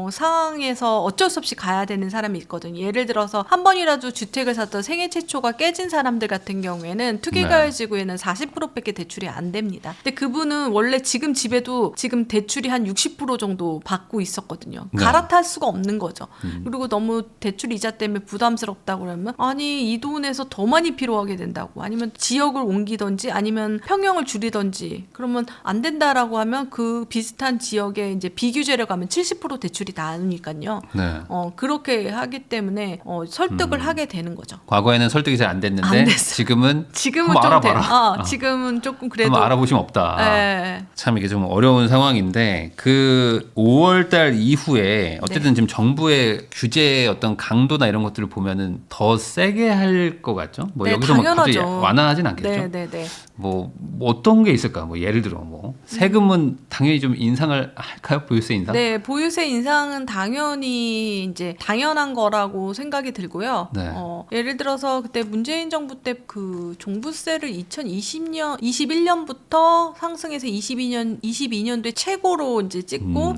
상황에서 어쩔 수 없이 가야 되는 사람이 있거든요. 예를 들어서 한 번이라도 주택을 샀던 생애 최초가 깨진 사람들 같은 경우에는 투기가열지구에는 40%밖에 대출이 안 됩니다. 근데 그분은 원래 지금 집에도 지금 대출이 한 60% 정도 받고 있었거든요.
네.
갈아탈 수가 없는 거죠. 그리고 너무 대출 이자 때문에 부담스럽다고 그러면 아니 이 돈에서 더 많이 필요하게 된다고 아니면 지역을 옮기든지 아니면 평형을 줄이든지 그러면 안 된다라고 하면 그 비슷한 지역에 이제 비규제로 가면 70% 대출이 나오니까요.
네.
그렇게 하기 때문에 설득을 하게 되는 거죠.
과거에는 설득이 잘 안 됐는데
안 됐어요.
지금은
지금은
한번
좀
알아봐라.
지금은 조금 그래도
한번 알아보시면 없다.
예.
참 이게 좀 어려운 상황인데 그 5월달 이후에 어쨌든 지금 정부의 규제의 어떤 강도나 이런 것들을 보면은 더 세게 할 것 같죠? 뭐
네,
여기서 뭐 갑자기
당연하죠.
완화하진 않겠죠?
네, 네, 네.
뭐 어떤 게 있을까? 뭐 예를 들어 뭐 세금은 당연히 좀 인상을 할까요? 보유세 인상?
네, 보유세 인상은 당연히 이제 당연한 거라고 생각이 들고요.
네.
예를 들어서 그때 문재인 정부 때 그 종부세를 21년부터 상승해서 22년도에 최고로 이제 찍고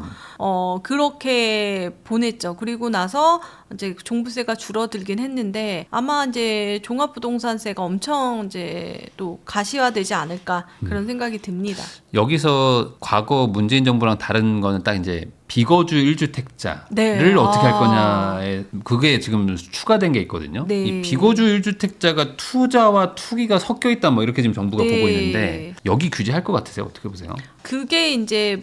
그렇게 보냈죠. 그리고 나서 이제 종부세가 줄어들긴 했는데 아마 이제 종합부동산세가 엄청 이제 또 가시화되지 않을까 그런 생각이 듭니다.
여기서 과거 문재인 정부랑 다른 거는 딱 이제 비거주 1주택자를
네.
어떻게 할
아.
거냐에 그게 지금 추가된 게 있거든요.
네.
이 비거주 1주택자가 투자와 투기가 섞여 있다 뭐 이렇게 지금 정부가
네.
보고 있는데 여기 규제할 것 같으세요? 어떻게 보세요?
그게 이제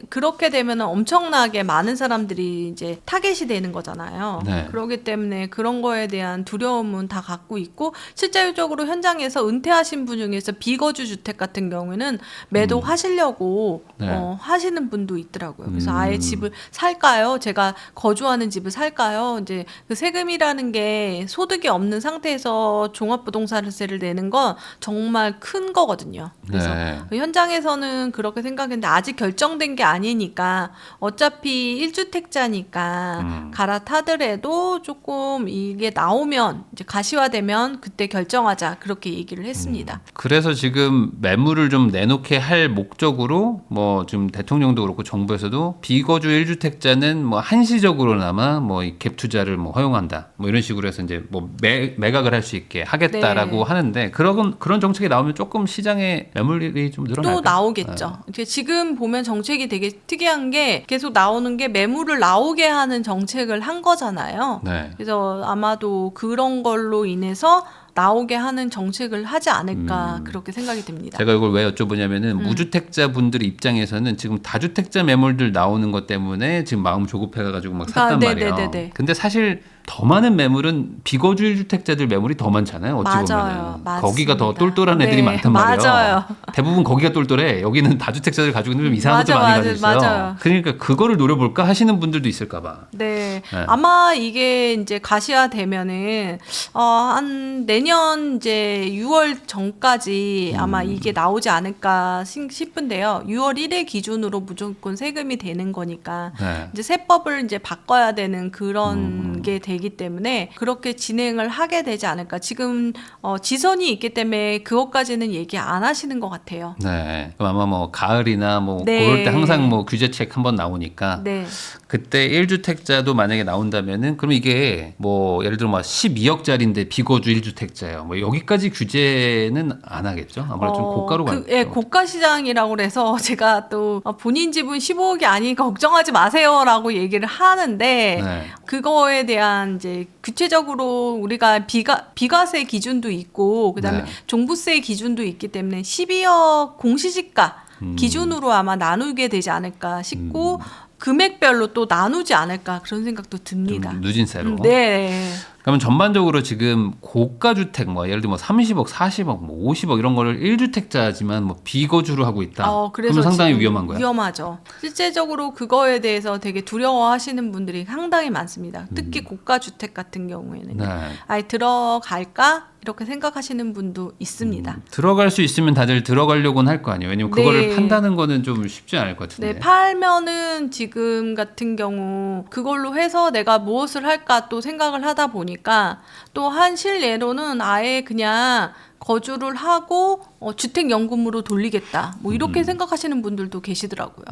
그렇게 되면 엄청나게 많은 사람들이 이제 타겟이 되는 거잖아요.
네.
그렇기 때문에 그런 거에 대한 두려움은 다 갖고 있고 실제적으로 현장에서 은퇴하신 분 중에서 비거주 주택 같은 경우에는 매도하시려고
네.
하시는 분도 있더라고요. 그래서 아예 집을 살까요? 제가 거주하는 집을 살까요? 이제 그 세금이라는 게 소득이 없는 상태에서 종합부동산세를 내는 건 정말 큰 거거든요. 그래서
네.
현장에서는 그렇게 생각했는데 아직 결정된 게 아니니까 어차피 1주택자니까 갈아타더라도 조금 이게 나오면 이제 가시화되면 그때 결정하자 그렇게 얘기를 했습니다.
그래서 지금 매물을 좀 내놓게 할 목적으로 뭐 지금 대통령도 그렇고 정부에서도 비거주 1주택자는 뭐 한시적으로나마 뭐 이 갭 투자를 뭐 허용한다. 뭐 이런 식으로 해서 이제 뭐 매각을 할 수 있게 하겠다라고
네.
하는데 그런 정책이 나오면 조금 시장에 매물이 좀 늘어날까요?
또 나오겠죠. 이게 지금 보면 정책이 되게 특이한 게 계속 나오는 게 매물을 나오게 하는 정책을 한 거잖아요.
네.
그래서 아마도 그런 걸로 인해서 나오게 하는 정책을 하지 않을까 그렇게 생각이 듭니다.
제가 이걸 왜 여쭤보냐면은 무주택자 분들 입장에서는 지금 다주택자 매물들 나오는 것 때문에 지금 마음 조급해가지고 막 샀단 말이에요.
네네네네.
근데 사실 더 많은 매물은 비거주 1주택자들 매물이 더 많잖아요. 어찌
맞아요.
보면은 거기가 더
맞습니다.
똘똘한 애들이
네,
많단 말이에요.
맞아요.
대부분 거기가 똘똘해. 여기는 다주택자들 가지고 있는 좀 이상한 것도 많이 가지고 있어요.
맞아요.
그러니까 그거를 노려볼까 하시는 분들도 있을까봐.
네.
네.
아마 이게 이제 가시화 되면은, 한 내년 이제 6월 전까지 아마 이게 나오지 않을까 싶은데요. 6월 1일 기준으로 무조건 세금이 되는 거니까.
네.
이제 세법을 이제 바꿔야 되는 그런 게 되기 때문에 그렇게 진행을 하게 되지 않을까. 지금, 지선이 있기 때문에 그것까지는 얘기 안 하시는 것 같아요.
네. 그럼 아마 뭐 가을이나 뭐
네.
그럴 때 항상 뭐 규제책 한번 나오니까
네.
그때 1주택자도 만약에 나온다면은 그럼 이게 뭐 예를 들어 뭐 12억짜리인데 비거주 1주택자예요. 뭐 여기까지 규제는 안 하겠죠? 아무래도 좀 고가로 가죠.
예, 고가 시장이라고 그래서 제가 또 본인 집은 15억이 아니니까 걱정하지 마세요라고 얘기를 하는데
네.
그거에 대한 이제 구체적으로 우리가 비과세 기준도 있고 그다음에
네.
종부세 기준도 있기 때문에 12억 공시지가 기준으로 아마 나누게 되지 않을까 싶고 금액별로 또 나누지 않을까 그런 생각도 듭니다.
좀 누진세로.
네.
그러면 전반적으로 지금 고가 주택 뭐 예를 들면 뭐 30억, 40억, 뭐 50억 이런 거를 1주택자지만 뭐 비거주로 하고 있다.
그래서
그러면 상당히
지금
위험한 거야.
위험하죠. 실제적으로 그거에 대해서 되게 두려워하시는 분들이 상당히 많습니다. 특히 고가 주택 같은 경우에는
네.
아예 들어갈까 이렇게 생각하시는 분도 있습니다.
들어갈 수 있으면 다들 들어가려고는 할 거 아니에요. 왜냐면
네.
그거를 판다는 거는 좀 쉽지 않을 것 같은데.
네, 팔면은 지금 같은 경우 그걸로 해서 내가 무엇을 할까 또 생각을 하다 보니까 또 한 실례로는 아예 그냥 거주를 하고 주택연금으로 돌리겠다. 뭐 이렇게 생각하시는 분들도 계시더라고요.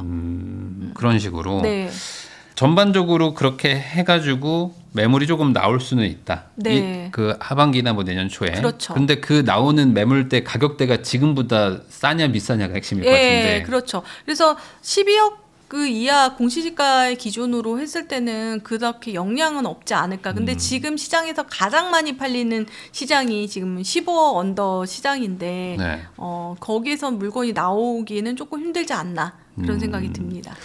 그런 식으로.
네.
전반적으로 그렇게 해가지고 매물이 조금 나올 수는 있다.
네.
그 하반기나 뭐 내년 초에.
그렇죠.
그런데 그 나오는 매물대 가격대가 지금보다 싸냐 비싸냐가 핵심일 것 같은데.
예, 그렇죠. 그래서 12억 그 이하 공시지가의 기준으로 했을 때는 그렇게 영향은 없지 않을까. 근데 지금 시장에서 가장 많이 팔리는 시장이 지금 15억 언더 시장인데
네.
거기에서 물건이 나오기는 조금 힘들지 않나 그런 생각이 듭니다.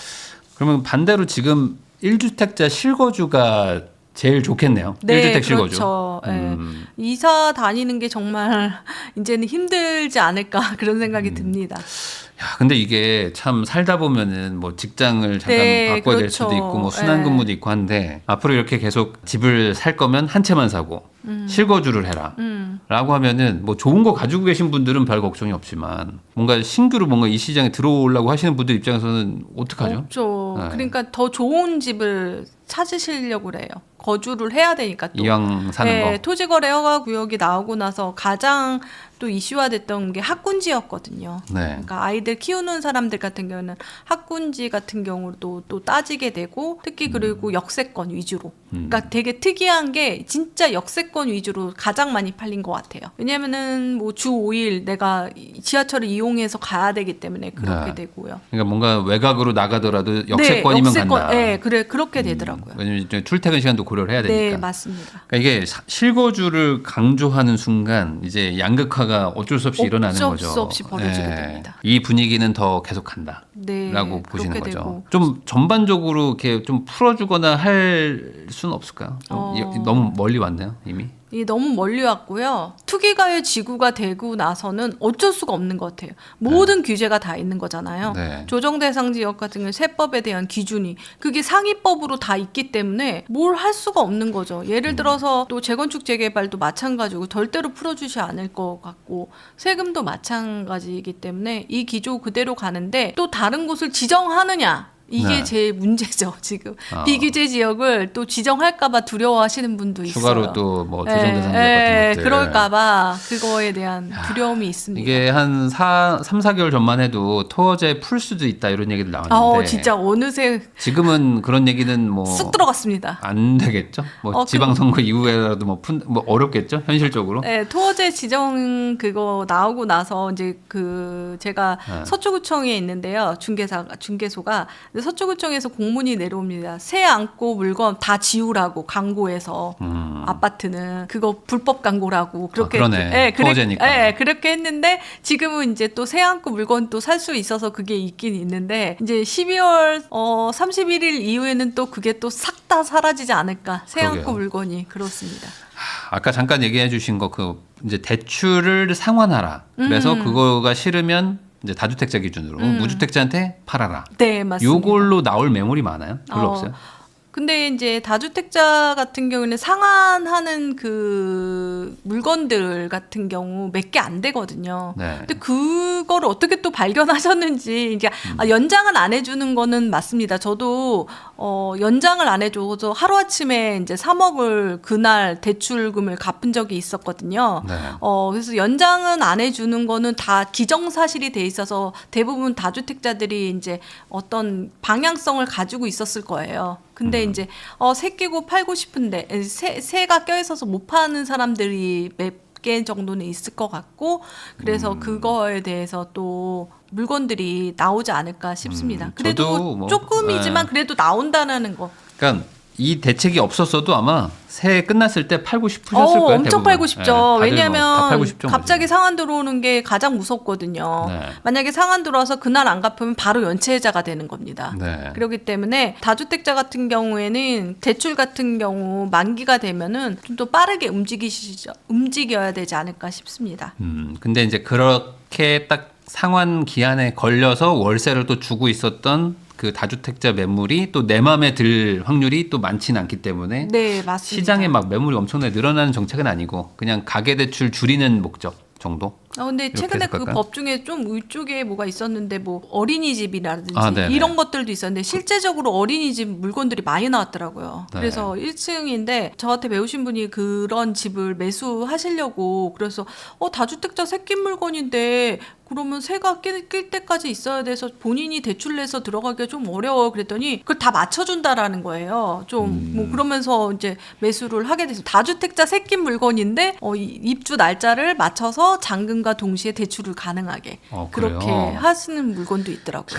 그러면 반대로 지금 1주택자 실거주가 제일 좋겠네요.
네,
1주택 실거주.
그렇죠. 예. 이사 다니는 게 정말 이제는 힘들지 않을까 그런 생각이 듭니다.
야, 근데 이게 참 살다 보면은 뭐 직장을 잠깐
네,
바꿔야 될
그렇죠.
수도 있고 뭐 순환근무도 있고 한데 앞으로 이렇게 계속 집을 살 거면 한 채만 사고 실거주를 해라. 라고 하면은 뭐 좋은 거 가지고 계신 분들은 별 걱정이 없지만 뭔가 신규로 뭔가 이 시장에 들어오려고 하시는 분들 입장에서는 어떡하죠?
없죠.
네.
그러니까 더 좋은 집을 찾으시려고 그래요. 거주를 해야 되니까 또.
이왕 사는
네,
거.
토지거래 허가 구역이 나오고 나서 가장 또 이슈화됐던 게 학군지였거든요.
네.
그러니까 아이들 키우는 사람들 같은 경우는 학군지 같은 경우도 또 따지게 되고 특히 그리고 역세권 위주로. 그러니까 되게 특이한 게 진짜 역세권 위주로 가장 많이 팔린 것 같아요. 왜냐면은 뭐 주 5일 내가 지하철을 이용해서 가야 되기 때문에 그렇게
네.
되고요.
그러니까 뭔가 외곽으로 나가더라도 역세권이면
역세권,
간다.
네, 그렇게 되더라고요.
왜냐면 이제 출퇴근 시간도 고려를 해야 되니까.
네, 맞습니다.
그러니까 이게 실거주를 강조하는 순간 이제 양극화가 어쩔 수 없이 일어나는 거죠.
어쩔 수 없이 벌어지게
예. 됩니다.
됩니다.
이 분위기는 더 계속한다.
네,
라고 보시는
그렇게
거죠.
되고.
좀 전반적으로 이렇게 좀 풀어주거나 할 수는 없을까요? 너무 멀리 왔나요, 이미?
이 너무 멀리 왔고요. 투기가의 지구가 되고 나서는 어쩔 수가 없는 것 같아요. 모든 규제가 다 있는 거잖아요.
네.
조정 대상 지역 같은 경우 세법에 대한 기준이 그게 상위법으로 다 있기 때문에 뭘 할 수가 없는 거죠. 예를 들어서 또 재건축 재개발도 마찬가지고 절대로 풀어주지 않을 것 같고 세금도 마찬가지이기 때문에 이 기조 그대로 가는데 또 다른 곳을 지정하느냐 이게
네.
제일 문제죠 지금. 비규제 지역을 또 지정할까봐 두려워하시는 분도 있어요.
추가로 또 뭐 조정 대상 지역 같은 것들.
그럴까봐 그거에 대한 두려움이 있습니다.
이게 한 3, 4개월 전만 해도 토어제 풀 수도 있다 이런 얘기도 나왔는데
진짜 어느새
지금은 그런 얘기는 뭐
쑥 들어갔습니다.
안 되겠죠? 뭐 지방선거 이후에라도 뭐 어렵겠죠? 현실적으로?
네, 토어제 지정 그거 나오고 나서 이제 그 제가 서초구청에 있는데요. 중개소가 서초구청에서 공문이 내려옵니다. 새 안고 물건 다 지우라고 광고해서 아파트는 그거 불법 광고라고 그렇게
그러네. 토어제니까.
그렇게 했는데 지금은 이제 또 새 안고 물건 또 살 수 있어서 그게 있긴 있는데 이제 12월 31일 이후에는 또 그게 또 싹 다 사라지지 않을까. 새 안고
그러게요.
물건이 그렇습니다.
아까 잠깐 얘기해 주신 거 그 이제 대출을 상환하라. 그래서 그거가 싫으면 이제 다주택자 기준으로 무주택자한테 팔아라.
네, 맞습니다.
요걸로 나올 매물이 많아요? 별로 없어요?
근데 이제 다주택자 같은 경우는 상환하는 그 물건들 같은 경우 몇 개 안 되거든요.
네.
근데 그거를 어떻게 또 발견하셨는지 이게 연장을 안 해주는 거는 맞습니다. 저도 연장을 안 해줘서 하루 아침에 이제 3억을 그날 대출금을 갚은 적이 있었거든요.
네.
그래서 연장은 안 해주는 거는 다 기정사실이 돼 있어서 대부분 다주택자들이 이제 어떤 방향성을 가지고 있었을 거예요. 근데 이제 새 끼고 팔고 싶은데 새가 껴있어서 못 파는 사람들이 몇 개 정도는 있을 것 같고 그래서 그거에 대해서 또 물건들이 나오지 않을까 싶습니다. 그래도
저도 뭐,
조금이지만 그래도 나온다는 거.
그러니까 이 대책이 없었어도 아마 새해 끝났을 때 팔고 싶으셨을 거예요.
엄청
대부분.
팔고 싶죠.
네, 다들 다
왜냐하면
팔고 싶죠,
갑자기
뭐지.
상한 들어오는 게 가장 무섭거든요.
네.
만약에 상한 들어와서 그날 안 갚으면 바로 연체자가 되는 겁니다.
네.
그렇기 때문에 다주택자 같은 경우에는 대출 같은 경우 만기가 되면은 좀 더 빠르게 움직여야 되지 않을까 싶습니다.
근데 이제 그렇게 딱 상환 기한에 걸려서 월세를 또 주고 있었던 그 다주택자 매물이 또 내 마음에 들 확률이 또 많지는 않기 때문에
네, 맞습니다.
시장에 막 매물이 엄청나게 늘어나는 정책은 아니고 그냥 가계대출 줄이는 목적 정도.
근데
이렇게
최근에 그
해석할까요?
법 중에 좀 위쪽에 뭐가 있었는데 뭐 어린이집이라든지
네네.
이런 것들도 있었는데 실제적으로 어린이집 물건들이 많이 나왔더라고요.
네.
그래서 1층인데 저한테 배우신 분이 그런 집을 매수하시려고 그래서 다주택자 새끼 물건인데 그러면 새가 낄 때까지 있어야 돼서 본인이 대출 내서 들어가기가 좀 어려워 그랬더니 그걸 다 맞춰준다라는 거예요. 좀 뭐 그러면서 이제 매수를 하게 됐어요. 다주택자 새끼 물건인데 입주 날짜를 맞춰서 잔금과 동시에 대출을 가능하게
그래요?
그렇게 하시는 물건도 있더라고요.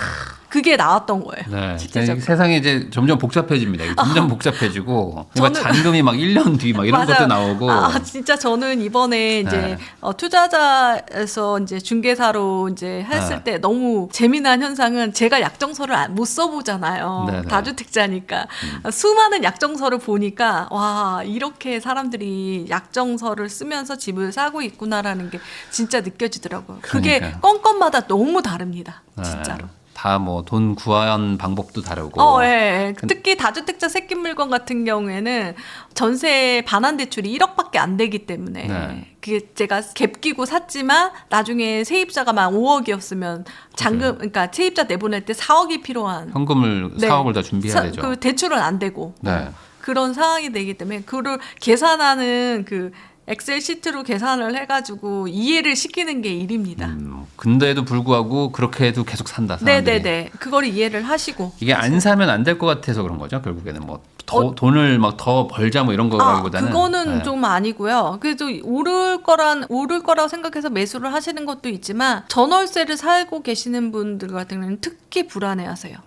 그게 나왔던 거예요.
네.
실제적으로.
세상이 이제 점점 복잡해집니다. 이게 점점 복잡해지고 막
저는-
잔금이 막 1년 뒤 막 이런
맞아요.
것도 나오고
진짜 저는 이번에 이제
네.
투자자에서 이제 중개사로 이제 했을
네.
때 너무 재미난 현상은 제가 약정서를 못 써보잖아요.
네, 네.
다주택자니까 수많은 약정서를 보니까 와 이렇게 사람들이 약정서를 쓰면서 집을 사고 있구나라는 게 진짜 느껴지더라고요. 그게
그러니까요.
건건마다 너무 다릅니다.
네.
진짜로.
다 뭐 돈 구한 방법도 다르고.
예. 특히 다주택자 새끼 물건 같은 경우에는 전세 반환 대출이 1억밖에 안 되기 때문에
네.
그게 제가 갭 끼고 샀지만 나중에 세입자가 만 5억이었으면 잔금, 그러니까 세입자 내보낼 때 4억이 필요한
현금을
네.
4억을 다 준비해야 되죠.
그 대출은 안 되고
네.
그런 상황이 되기 때문에 그를 계산하는 그 엑셀 시트로 계산을 해가지고 이해를 시키는 게 일입니다.
근데도 불구하고 그렇게 해도 계속 산다. 사람들이.
네네네. 그걸 이해를 하시고.
이게 안 사면 안 될 것 같아서 그런 거죠. 결국에는 뭐 더 돈을 막 더 벌자 뭐 이런 거라기보다는.
그거는
네.
좀 아니고요. 그래도 오를 거라고 생각해서 매수를 하시는 것도 있지만 전월세를 살고 계시는 분들 같은 경우는 특히 불안해하세요.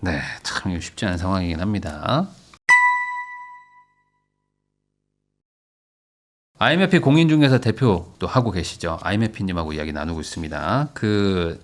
네, 참 쉽지 않은 상황이긴 합니다. IMFP 공인중개사 대표도 하고 계시죠. IMFP님하고 이야기 나누고 있습니다.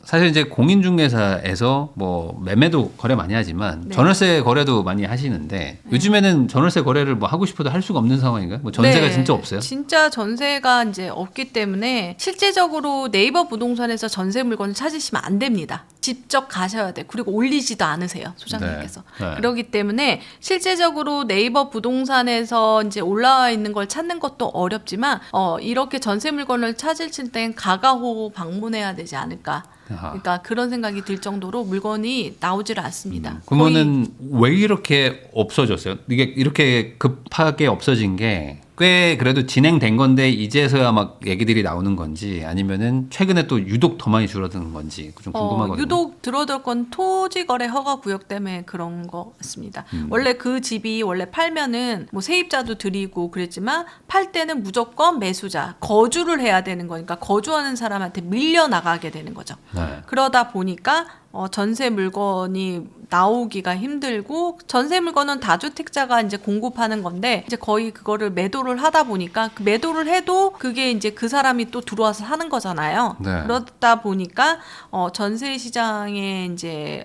사실 이제 공인중개사에서 뭐 매매도 거래 많이 하지만
네.
전월세 거래도 많이 하시는데 요즘에는 전월세 거래를 뭐 하고 싶어도 할 수가 없는 상황인가요? 뭐 전세가
네,
진짜 없어요?
진짜 전세가 이제 없기 때문에 실제적으로 네이버 부동산에서 전세 물건을 찾으시면 안 됩니다. 직접 가셔야 돼. 그리고 올리지도 않으세요, 소장님께서.
네. 네.
그렇기 때문에 실제적으로 네이버 부동산에서 이제 올라와 있는 걸 찾는 것도 어렵지만 이렇게 전세 물건을 찾으실 땐 가가호 방문해야 되지 않을까. 그러니까 그런 생각이 들 정도로 물건이 나오지를 않습니다.
그러면은 왜 이렇게 없어졌어요? 이게 이렇게 급하게 없어진 게 꽤 그래도 진행된 건데 이제서야 막 얘기들이 나오는 건지 아니면은 최근에 또 유독 더 많이 줄어드는 건지 좀 궁금하거든요.
유독 들어들 건 토지거래 허가 구역 때문에 그런 것 같습니다. 원래 그 집이 원래 팔면은 뭐 세입자도 드리고 그랬지만 팔 때는 무조건 매수자 거주를 해야 되는 거니까 거주하는 사람한테 밀려 나가게 되는 거죠.
네.
그러다 보니까 전세 물건이 나오기가 힘들고 전세 물건은 다주택자가 이제 공급하는 건데 이제 거의 그거를 매도를 하다 보니까 그 매도를 해도 그게 이제 그 사람이 또 들어와서 사는 거잖아요.
네.
그러다 보니까 전세 시장에 이제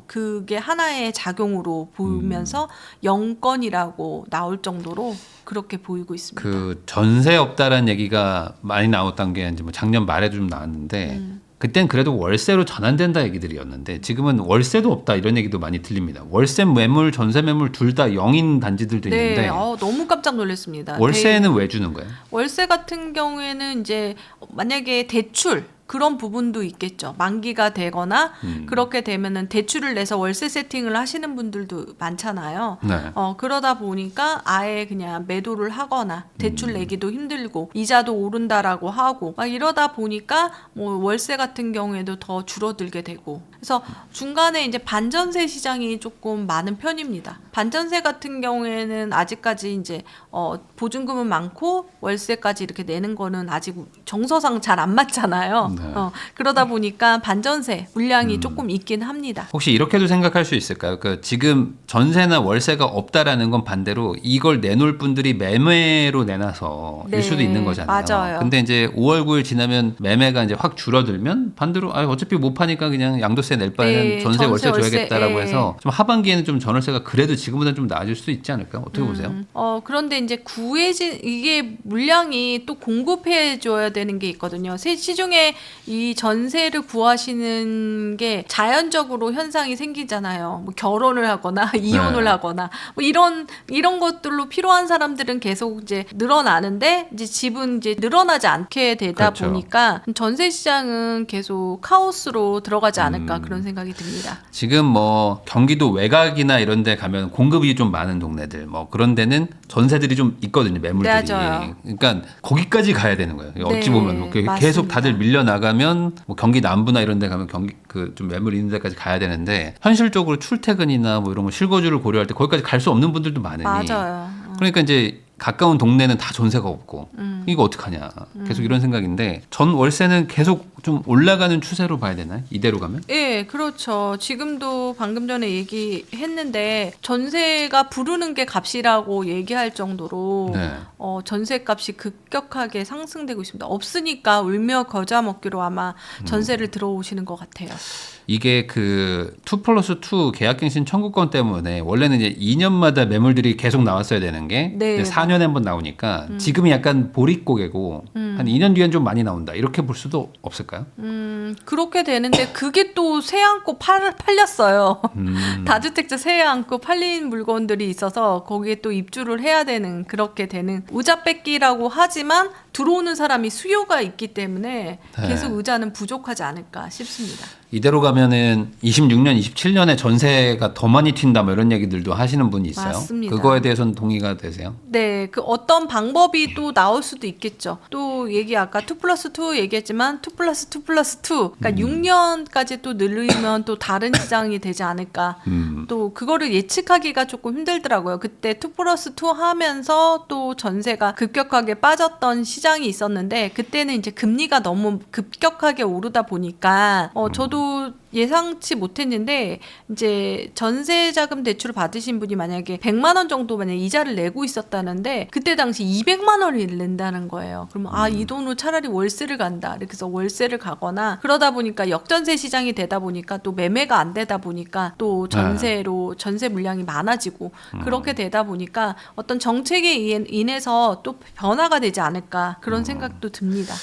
그게 하나의 작용으로 보이면서 영건이라고 나올 정도로 그렇게 보이고 있습니다.
그 전세 없다라는 얘기가 많이 나왔던 게 이제 뭐 작년 말에도 좀 나왔는데 그땐 그래도 월세로 전환된다 얘기들이었는데 지금은 월세도 없다 이런 얘기도 많이 들립니다. 월세 매물, 전세 매물 둘 다 0인 단지들도
네,
있는데
너무 깜짝 놀랐습니다.
월세는 왜 주는 거예요?
월세 같은 경우에는 이제 만약에 대출 그런 부분도 있겠죠. 만기가 되거나 그렇게 되면은 대출을 내서 월세 세팅을 하시는 분들도 많잖아요.
네.
그러다 보니까 아예 그냥 매도를 하거나 대출 내기도 힘들고 이자도 오른다라고 하고 막 이러다 보니까 뭐 월세 같은 경우에도 더 줄어들게 되고 그래서 중간에 이제 반전세 시장이 조금 많은 편입니다. 반전세 같은 경우에는 아직까지 이제 보증금은 많고 월세까지 이렇게 내는 거는 아직 정서상 잘 안 맞잖아요.
네.
그러다 보니까 반전세 물량이 조금 있긴 합니다.
혹시 이렇게도 생각할 수 있을까요? 지금 전세나 월세가 없다라는 건 반대로 이걸 내놓을 분들이 매매로 내놔서 일
네,
수도 있는 거잖아요.
맞아요.
근데 이제 5월 9일 지나면 매매가 이제 확 줄어들면 반대로 어차피 못 파니까 그냥 양도세 낼 바에는
네,
전세 월세
월세,
줘야겠다라고
예.
해서 좀 하반기에는 좀 전월세가 그래도 지금보다는 좀 나아질 수 있지 않을까? 어떻게 보세요?
그런데 이제 이게 물량이 또 공급해 줘야 되는 게 있거든요. 시중에 이 전세를 구하시는 게 자연적으로 현상이 생기잖아요. 뭐 결혼을 하거나 이혼을
네.
하거나 뭐 이런 것들로 필요한 사람들은 계속 이제 늘어나는데 이제 집은 이제 늘어나지 않게 되다
그렇죠.
보니까 전세 시장은 계속 카오스로 들어가지 않을까 그런 생각이 듭니다.
지금 뭐 경기도 외곽이나 이런 데 가면 공급이 좀 많은 동네들 뭐 그런 데는 전세들이 좀 있거든요. 매물들이.
맞아요.
그러니까 거기까지 가야 되는 거예요. 어찌
네,
보면 뭐 계속
맞습니다.
다들 밀려 나가면 뭐 경기 남부나 이런 데 가면 좀 매물 있는 데까지 가야 되는데 현실적으로 출퇴근이나 뭐 이런 거 실거주를 고려할 때 거기까지 갈 수 없는 분들도 많으니.
맞아요.
그러니까 이제 가까운 동네는 다 전세가 없고 이거 어떡하냐 계속 이런 생각인데 전 월세는 계속 좀 올라가는 추세로 봐야 되나요? 이대로 가면?
예, 그렇죠. 지금도 방금 전에 얘기했는데 전세가 부르는 게 값이라고 얘기할 정도로
네.
전세값이 급격하게 상승되고 있습니다. 없으니까 울며 겨자 먹기로 아마 전세를 들어오시는 것 같아요.
이게 2+2 계약갱신 청구권 때문에 원래는 이제 2년마다 매물들이 계속 나왔어야 되는 게
네.
이제 4년에 한 번 나오니까 지금이 약간 보릿고개고 한 2년 뒤엔 좀 많이 나온다 이렇게 볼 수도 없을까요? 없을까요?
그렇게 되는데 그게 또 새 안고 팔렸어요. 다주택자 새 안고 팔린 물건들이 있어서 거기에 또 입주를 해야 되는 그렇게 되는 의자 뺏기라고 하지만 들어오는 사람이 수요가 있기 때문에 계속 의자는 부족하지 않을까 싶습니다.
이대로 가면은 26년, 27년에 전세가 더 많이 튄다 뭐 이런 얘기들도 하시는 분이 있어요.
맞습니다.
그거에 대해서는 동의가 되세요?
네, 그 어떤 방법이 또 나올 수도 있겠죠. 또 아까 2+2 얘기했지만 2+2+2, 그러니까 6년까지 또 늘리면 또 다른 시장이 되지 않을까. 또 그거를 예측하기가 조금 힘들더라고요. 그때 2+2 하면서 또 전세가 급격하게 빠졌던 시장이 있었는데 그때는 이제 금리가 너무 급격하게 오르다 보니까 저도 예상치 못했는데 이제 전세 자금 대출을 받으신 분이 만약에 100만 원 정도 만약 이자를 내고 있었다는데 그때 당시 200만 원을 낸다는 거예요. 그러면 이 돈으로 차라리 월세를 간다. 이렇게 해서 월세를 가거나 그러다 보니까 역전세 시장이 되다 보니까 또 매매가 안 되다 보니까 또 전세 물량이 많아지고 그렇게 되다 보니까 어떤 정책에 인해서 또 변화가 되지 않을까 그런 생각도 듭니다.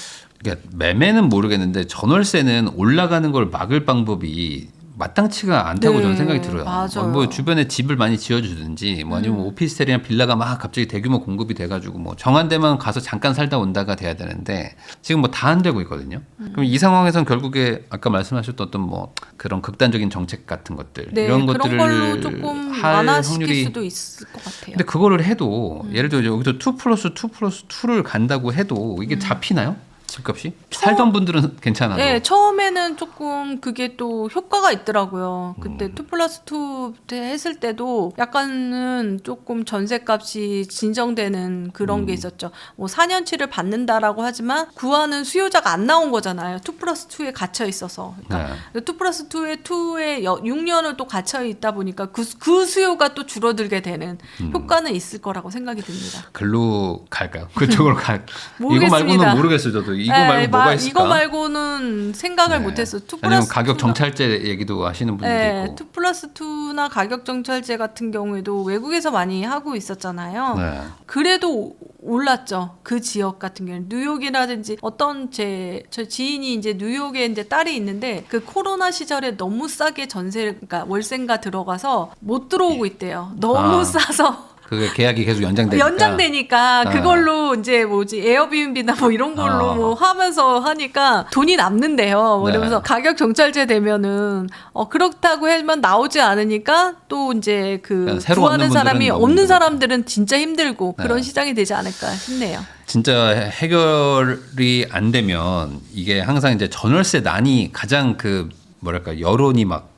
그러니까 매매는 모르겠는데 전월세는 올라가는 걸 막을 방법이 마땅치가 않다고
네,
저는 생각이 들어요.
맞아요.
뭐 주변에 집을 많이 지어주든지 뭐 아니면 오피스텔이나 빌라가 막 갑자기 대규모 공급이 돼가지고 뭐 정한 데만 가서 잠깐 살다 온다가 돼야 되는데 지금 뭐 다 안 되고 있거든요. 그럼 이 상황에서는 결국에 아까 말씀하셨던 어떤 뭐 그런 극단적인 정책 같은 것들
네,
이런
그런
것들을
걸로 조금
할
완화시킬
확률이
수도 있을 것 같아요.
근데 그거를 해도 예를 들어 여기서 2+2+2를 간다고 해도 이게 잡히나요? 집값이? 살던 분들은 괜찮아도.
네, 처음에는 조금 그게 또 효과가 있더라고요. 그때 2+2 했을 때도 약간은 조금 전세값이 진정되는 그런 게 있었죠. 뭐 4년치를 받는다라고 하지만 구하는 수요자가 안 나온 거잖아요. 2+2에 갇혀 있어서. 그러니까 2+2에 6년을 또 갇혀 있다 보니까 그 수요가 또 줄어들게 되는 효과는 있을 거라고 생각이 듭니다.
글로 갈까요? 그쪽으로 갈까요? 이거
모르겠습니다.
말고는 모르겠어요. 저도 이거
네,
말고 뭐가 있을까?
이거 말고는 생각을 못했어요. 2+2
아니면 가격 정찰제 얘기도 하시는 분들도
네,
있고.
2+2나 가격 정찰제 같은 경우에도 외국에서 많이 하고 있었잖아요.
네.
그래도 올랐죠. 그 지역 같은 경우는 뉴욕이라든지 어떤 저 지인이 이제 뉴욕에 이제 딸이 있는데 그 코로나 시절에 너무 싸게 그러니까 월세가 들어가서 못 들어오고 있대요. 너무 싸서.
그게 계약이 계속 연장되니까.
연장되니까 그걸로 이제 에어비앤비나 뭐 이런 걸로 뭐 하면서 하니까 돈이 남는데요. 뭐 이러면서 가격 정찰제 되면은 그렇다고 하면 나오지 않으니까 또 이제
그러니까 새로
구하는
얻는
사람이
분들은
없는
너무
사람들은 진짜 힘들고 그런 시장이 되지 않을까 싶네요.
진짜 해결이 안 되면 이게 항상 이제 전월세 난이 가장 그 뭐랄까 여론이 막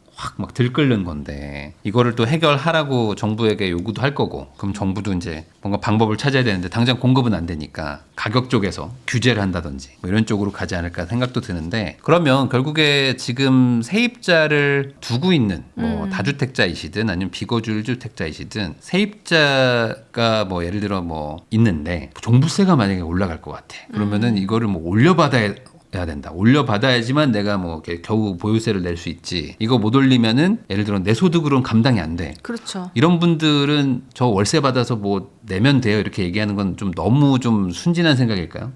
들끓는 건데 이거를 또 해결하라고 정부에게 요구도 할 거고 그럼 정부도 이제 뭔가 방법을 찾아야 되는데 당장 공급은 안 되니까 가격 쪽에서 규제를 한다든지 뭐 이런 쪽으로 가지 않을까 생각도 드는데 그러면 결국에 지금 세입자를 두고 있는 뭐 다주택자이시든 아니면 비거주 1주택자이시든 세입자가 뭐 예를 들어 뭐 있는데 종부세가 만약에 올라갈 것 같아 그러면은 이거를 뭐 올려받아야 된다. 올려받아야지만 내가 뭐 겨우 보유세를 낼 수 있지. 이거 못 올리면은 예를 들어 내 소득으로는 감당이 안 돼.
그렇죠.
이런 분들은 저 월세 받아서 뭐 내면 돼요. 이렇게 얘기하는 건 좀 너무 좀 순진한 생각일까요?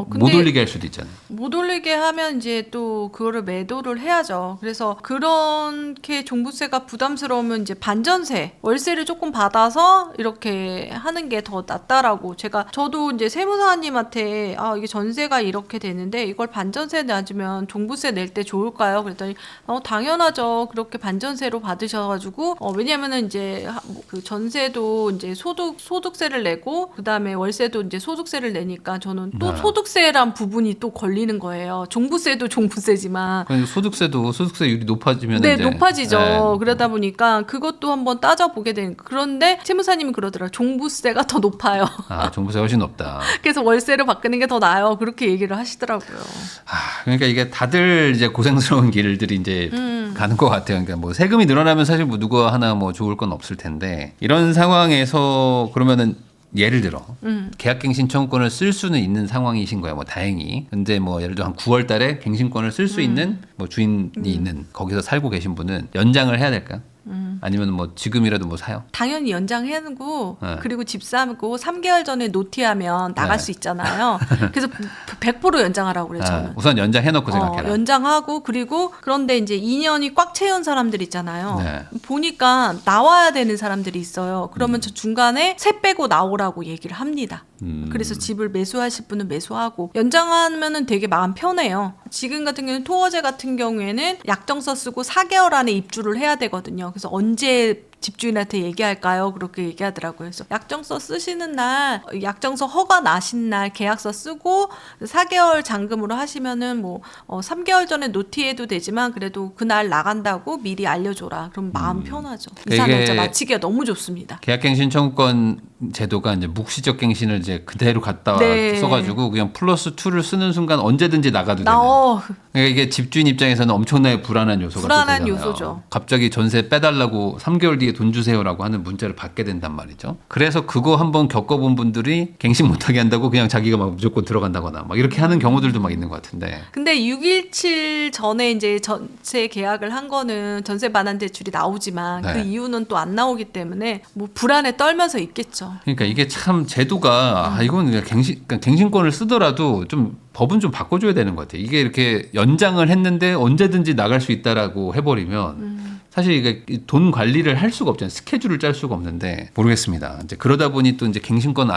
근데
못 올리게 할 수도 있잖아요.
못 올리게 하면 이제 또 그거를 매도를 해야죠. 그래서 그렇게 종부세가 부담스러우면 이제 반전세, 월세를 조금 받아서 이렇게 하는 게 더 낫다라고 저도 이제 세무사님한테 이게 전세가 이렇게 되는데 이걸 반전세 내주면 종부세 낼 때 좋을까요? 그랬더니 당연하죠. 그렇게 반전세로 받으셔가지고 왜냐면은 이제 그 전세도 이제 소득세를 내고 그 다음에 월세도 이제 소득세를 내니까 저는 또 소득세란 부분이 또 걸리는 거예요. 종부세도 종부세지만
소득세율이 높아지면
네,
이제
높아지죠.
네.
그러다 보니까 그것도 한번 따져보게 되는 그런데 세무사님이 그러더라고요. 종부세가 더 높아요.
종부세가 훨씬 높다.
그래서 월세를 바꾸는 게 더 나아요. 그렇게 얘기를 하시더라고요.
그러니까 이게 다들 이제 고생스러운 길들이 이제 가는 것 같아요. 그러니까 뭐 세금이 늘어나면 사실 뭐 누구 하나 뭐 좋을 건 없을 텐데 이런 상황에서 그러면은 예를 들어 계약갱신 청구권을 쓸 수는 있는 상황이신 거예요. 뭐 다행히. 근데 뭐 예를 들어 한 9월 달에 갱신권을 쓸 수 있는 뭐 주인이 있는 거기서 살고 계신 분은 연장을 해야 될까요? 아니면 뭐 지금이라도 뭐 사요?
당연히 연장해놓고
네.
그리고 집 사고 3개월 전에 노티하면 나갈
네.
수 있잖아요. 그래서 100% 연장하라고 그래요. 저는.
우선 연장해놓고 생각해라.
연장하고 그리고 그런데 이제 2년이 꽉 채운 사람들 있잖아요.
네.
보니까 나와야 되는 사람들이 있어요. 그러면 저 중간에 세 빼고 나오라고 얘기를 합니다. 그래서 집을 매수하실 분은 매수하고 연장하면은 되게 마음 편해요. 지금 같은 경우는 토어제 같은 경우에는 약정서 쓰고 4개월 안에 입주를 해야 되거든요. 그래서 언제 집주인한테 얘기할까요? 그렇게 얘기하더라고요. 그래서 약정서 쓰시는 날, 약정서 허가 나신 날 계약서 쓰고 4개월 잔금으로 하시면은 뭐 3개월 전에 노티해도 되지만 그래도 그날 나간다고 미리 알려줘라. 그럼 마음 편하죠. 이사 날짜 맞추기가 너무 좋습니다.
계약갱신 청구권 제도가 이제 묵시적 갱신을 이제 그대로 갖다
네.
써가지고 그냥 플러스 2를 쓰는 순간 언제든지 나가도 되는. 그러니까 이게 집주인 입장에서는 엄청나게 불안한 요소가
불안한
되잖아요.
요소죠.
갑자기 전세 빼달라고 3개월 뒤에 돈 주세요라고 하는 문자를 받게 된단 말이죠. 그래서 그거 한번 겪어본 분들이 갱신 못하게 한다고 그냥 자기가 막 무조건 들어간다거나 막 이렇게 하는 경우들도 막 있는 것 같은데.
근데 617 전에 이제 전세 계약을 한 거는 전세 반환 대출이 나오지만
네.
그 이유는 또 안 나오기 때문에 뭐 불안에 떨면서 있겠죠.
그러니까 이게 참 제도가 이건 그냥 그러니까 갱신권을 쓰더라도 좀 법은 좀 바꿔줘야 되는 것 같아요. 이게 이렇게 연장을 했는데 언제든지 나갈 수 있다라고 해버리면 사실 이게 돈 관리를 할 수가 없잖아요. 스케줄을 짤 수가 없는데 모르겠습니다. 이제 그러다 보니 또 이제 갱신권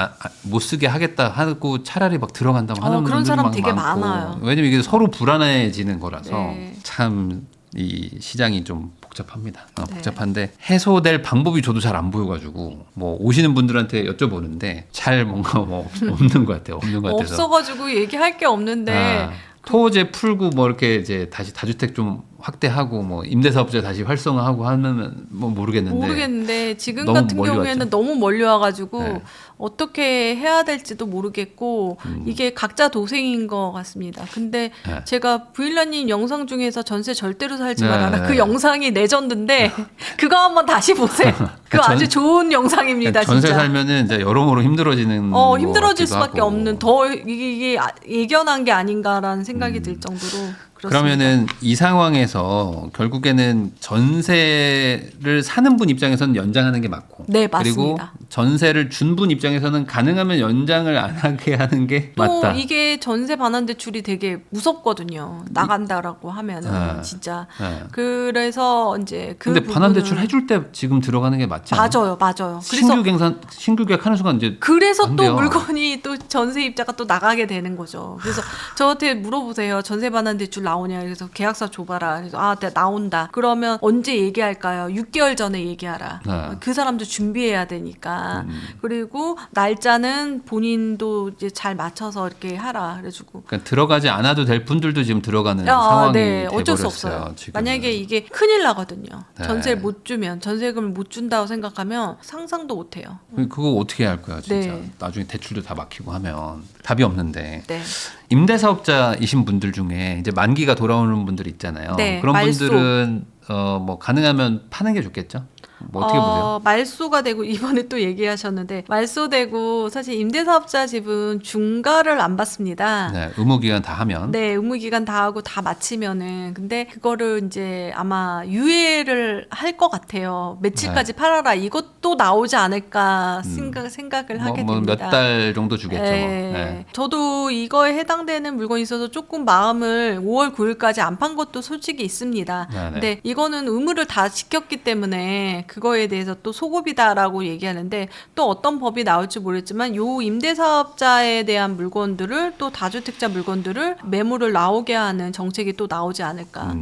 못 쓰게 하겠다 하고 차라리 막 들어간다고 하는
그런
분들이
사람
막
되게
많고.
많아요.
왜냐면 이게 서로 불안해지는 거라서
네.
참 이 시장이 좀 복잡합니다.
네.
복잡한데 해소될 방법이 저도 잘 안 보여가지고 뭐 오시는 분들한테 여쭤보는데 잘 뭔가 뭐 없는 것 같아요. 없는 것 같아서.
없어가지고 얘기할 게 없는데
토지 풀고 뭐 이렇게 이제 다시 다주택 좀 확대하고 뭐 임대사업자 다시 활성화하고 하면 뭐 모르겠는데
지금
너무
같은
멀리
경우에는
왔죠.
너무 멀리 와가지고
네.
어떻게 해야 될지도 모르겠고 이게 각자 도생인 것 같습니다. 근데
네.
제가 부일라님 영상 중에서 전세 절대로 살지
네.
말아라 그 영상이 레전드인데 그거 한번 다시 보세요. 그거
전-
아주 좋은 영상입니다.
전세
진짜.
살면은 이제 여러모로 힘들어지는 것
힘들어질
같기도
수밖에
하고.
없는 더 이게 예견한 게 아닌가라는 생각이 들 정도로 그렇습니다.
그러면은 이 상황에서 결국에는 전세를 사는 분 입장에서는 연장하는 게 맞고,
네,
그리고
맞습니다.
전세를 준 분 입장에서는 가능하면 연장을 안 하게 하는 게
또
맞다.
이게 전세 반환 대출이 되게 무섭거든요. 나간다라고 하면은 진짜.
네.
그래서 이제 그
근데 반환
부분은-
대출 해줄 때 지금 들어가는 게 맞지 않아요?
맞아요. 그래서
신규 계약하는 순간 이제
그래서
안
또
돼요.
물건이 또 전세 입자가 또 나가게 되는 거죠. 그래서 저한테 물어보세요. 전세 반환 대출 나오냐? 그래서 계약서 줘봐라. 그래서 네, 나온다. 그러면 언제 얘기할까요? 6개월 전에 얘기하라.
네.
그 사람도 준비해야 되니까. 그리고 날짜는 본인도 이제 잘 맞춰서 이렇게 하라. 그래가지고.
그러니까 들어가지 않아도 될 분들도 지금 들어가는 상황이
네, 어쩔 수
돼버렸어요.
없어요.
지금은.
만약에 이게 큰일 나거든요.
네.
전세를 못 주면 전세금을 못 준다고 생각하면 상상도 못 해요.
그거 어떻게 할 거야 진짜.
네.
나중에 대출도 다 막히고 하면 답이 없는데.
네.
임대사업자이신 분들 중에 이제 만기가 돌아오는 분들 있잖아요.
네,
그런
말소.
분들은 뭐 가능하면 파는 게 좋겠죠. 뭐 어떻게 보세요?
말소가 되고 이번에 또 얘기하셨는데 말소되고 사실 임대사업자 집은 중과를 안 받습니다.
네, 의무 기간 다 하면.
네, 의무기간 다 하고 다 마치면은 근데 그거를 이제 아마 유예를 할 것 같아요. 며칠까지 팔아라 이것도 나오지 않을까 생각을 하게
뭐
됩니다.
몇 달 정도 주겠죠. 뭐.
네.
네.
저도 이거에 해당되는 물건이 있어서 조금 마음을 5월 9일까지 안 판 것도 솔직히 있습니다.
네네.
근데 이거는 의무를 다 지켰기 때문에 그거에 대해서 또 소급이다라고 얘기하는데 또 어떤 법이 나올지 모르겠지만 요 임대사업자에 대한 물건들을 또 다주택자 물건들을 매물을 나오게 하는 정책이 또 나오지 않을까.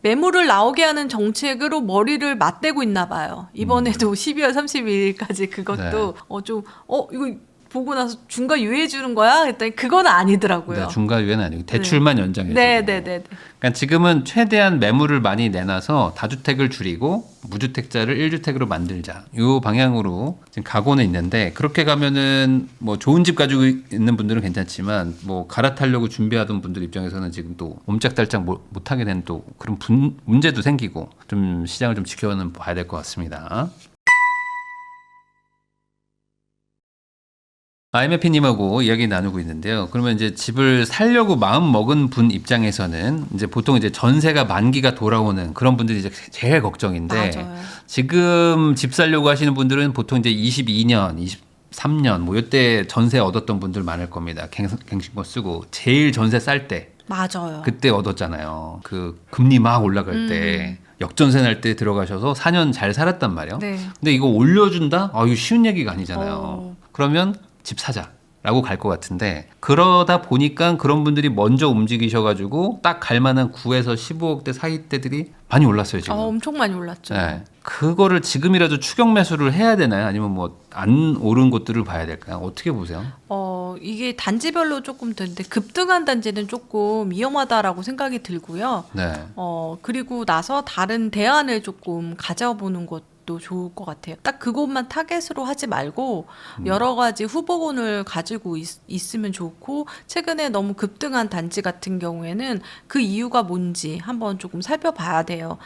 매물을 나오게 하는 정책으로 머리를 맞대고 있나 봐요. 이번에도 12월 31일까지 그것도 이거 보고 나서 중과 유예해 주는 거야? 했더니 그건 아니더라고요.
네, 중과 유예는 아니고 대출만 연장해.
네.
그러니까 지금은 최대한 매물을 많이 내놔서 다주택을 줄이고 무주택자를 1주택으로 만들자. 이 방향으로 지금 가고는 있는데 그렇게 가면은 뭐 좋은 집 가지고 있는 분들은 괜찮지만 뭐 갈아타려고 준비하던 분들 입장에서는 지금 또 옴짝달짝 못하게 된 또 그런 문제도 생기고 좀 시장을 좀 지켜는 봐야 될 것 같습니다. IMF님하고 이야기 나누고 있는데요. 그러면 이제 집을 살려고 마음 먹은 분 입장에서는 이제 보통 이제 전세가 만기가 돌아오는 그런 분들이 이제 제일 걱정인데
맞아요.
지금 집 살려고 하시는 분들은 보통 이제 22년, 23년 뭐 이때 전세 얻었던 분들 많을 겁니다. 갱신권 쓰고 제일 전세 쌀 때
맞아요.
그때 얻었잖아요. 그 금리 막 올라갈 때 역전세 날 때 들어가셔서 4년 잘 살았단 말이에요.
네.
근데 이거 올려준다? 이거 쉬운 얘기가 아니잖아요.
어.
그러면 집 사자라고 갈 것 같은데 그러다 보니까 그런 분들이 먼저 움직이셔가지고 딱 갈 만한 9에서 15억대 사이대들이 많이 올랐어요 지금.
엄청 많이 올랐죠.
네. 그거를 지금이라도 추격 매수를 해야 되나요? 아니면 뭐 안 오른 곳들을 봐야 될까요? 어떻게 보세요?
이게 단지별로 조금 되는데 급등한 단지는 조금 위험하다라고 생각이 들고요.
네.
그리고 나서 다른 대안을 조금 가져보는 것도 좋을 것 같아요. 딱 그것만 타겟으로 하지 말고 여러 가지 후보군을 가지고 있으면 좋고 최근에 너무 급등한 단지 같은 경우에는 그 이유가 뭔지 한번 조금 살펴봐야 돼요.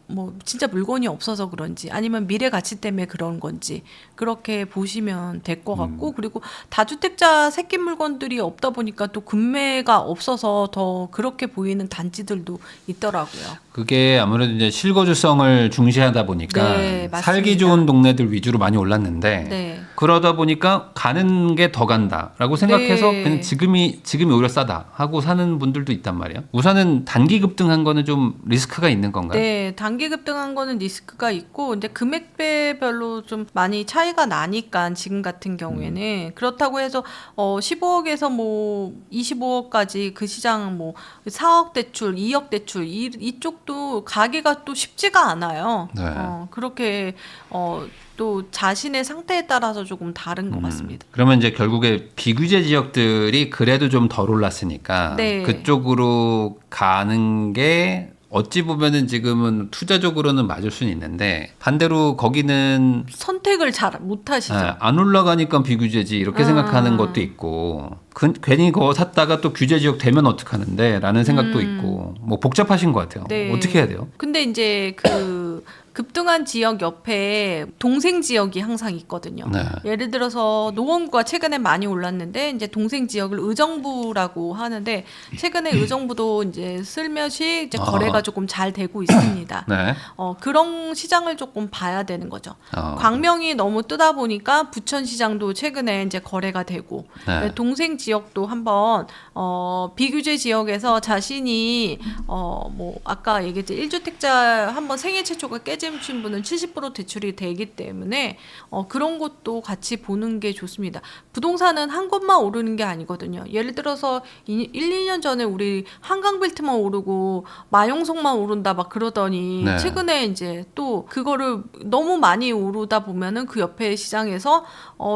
뭐 진짜 물건이 없어서 그런지 아니면 미래 가치 때문에 그런 건지 그렇게 보시면 될 것 같고 그리고 다주택자 새끼 물건들이 없다 보니까 또 금매가 없어서 더 그렇게 보이는 단지들도 있더라고요.
그게 아무래도 이제 실거주성을 중시하다 보니까
네, 맞습니다.
살기 좋은 동네들 위주로 많이 올랐는데
네.
그러다 보니까 가는 게 더 간다라고 생각해서
네.
그냥 지금이 오히려 싸다 하고 사는 분들도 있단 말이에요. 우선은 단기 급등한 거는 좀 리스크가 있는 건가요?
네, 단기 급등한 거는 리스크가 있고, 이제 금액대별로 좀 많이 차이가 나니까 지금 같은 경우에는 그렇다고 해서 15억에서 뭐 25억까지 그 시장 뭐 4억 대출, 2억 대출 이쪽도 가기가 또 쉽지가 않아요.
네.
그렇게 또 자신의 상태에 따라서 조금 다른 것 같습니다.
그러면 이제 결국에 비규제 지역들이 그래도 좀 덜 올랐으니까
네.
그쪽으로 가는 게 어찌 보면은 지금은 투자적으로는 맞을 수는 있는데 반대로 거기는
선택을 잘 못하시죠.
안 올라가니까 비규제지 이렇게 생각하는 것도 있고 괜히 그거 샀다가 또 규제 지역 되면 어떡하는데 라는 생각도 있고 뭐 복잡하신 것 같아요.
네.
어떻게 해야 돼요?
근데 이제 그 급등한 지역 옆에 동생 지역이 항상 있거든요.
네.
예를 들어서 노원구가 최근에 많이 올랐는데 이제 동생 지역을 의정부라고 하는데 최근에 의정부도 이제 슬며시 이제 거래가 조금 잘 되고 있습니다.
네.
그런 시장을 조금 봐야 되는 거죠.
어.
광명이 너무 뜨다 보니까 부천시장도 최근에 이제 거래가 되고
네.
동생 지역도 한번 비규제 지역에서 자신이 뭐 아까 얘기했죠 1주택자 한번 생애 최초가 깨진 분은 70% 대출이 되기 때문에 그런 것도 같이 보는 게 좋습니다. 부동산은 한 곳만 오르는 게 아니거든요. 예를 들어서 1, 2년 전에 우리 한강벨트만 오르고 마용석만 오른다 막 그러더니
네.
최근에 이제 또 그거를 너무 많이 오르다 보면은 그 옆에 시장에서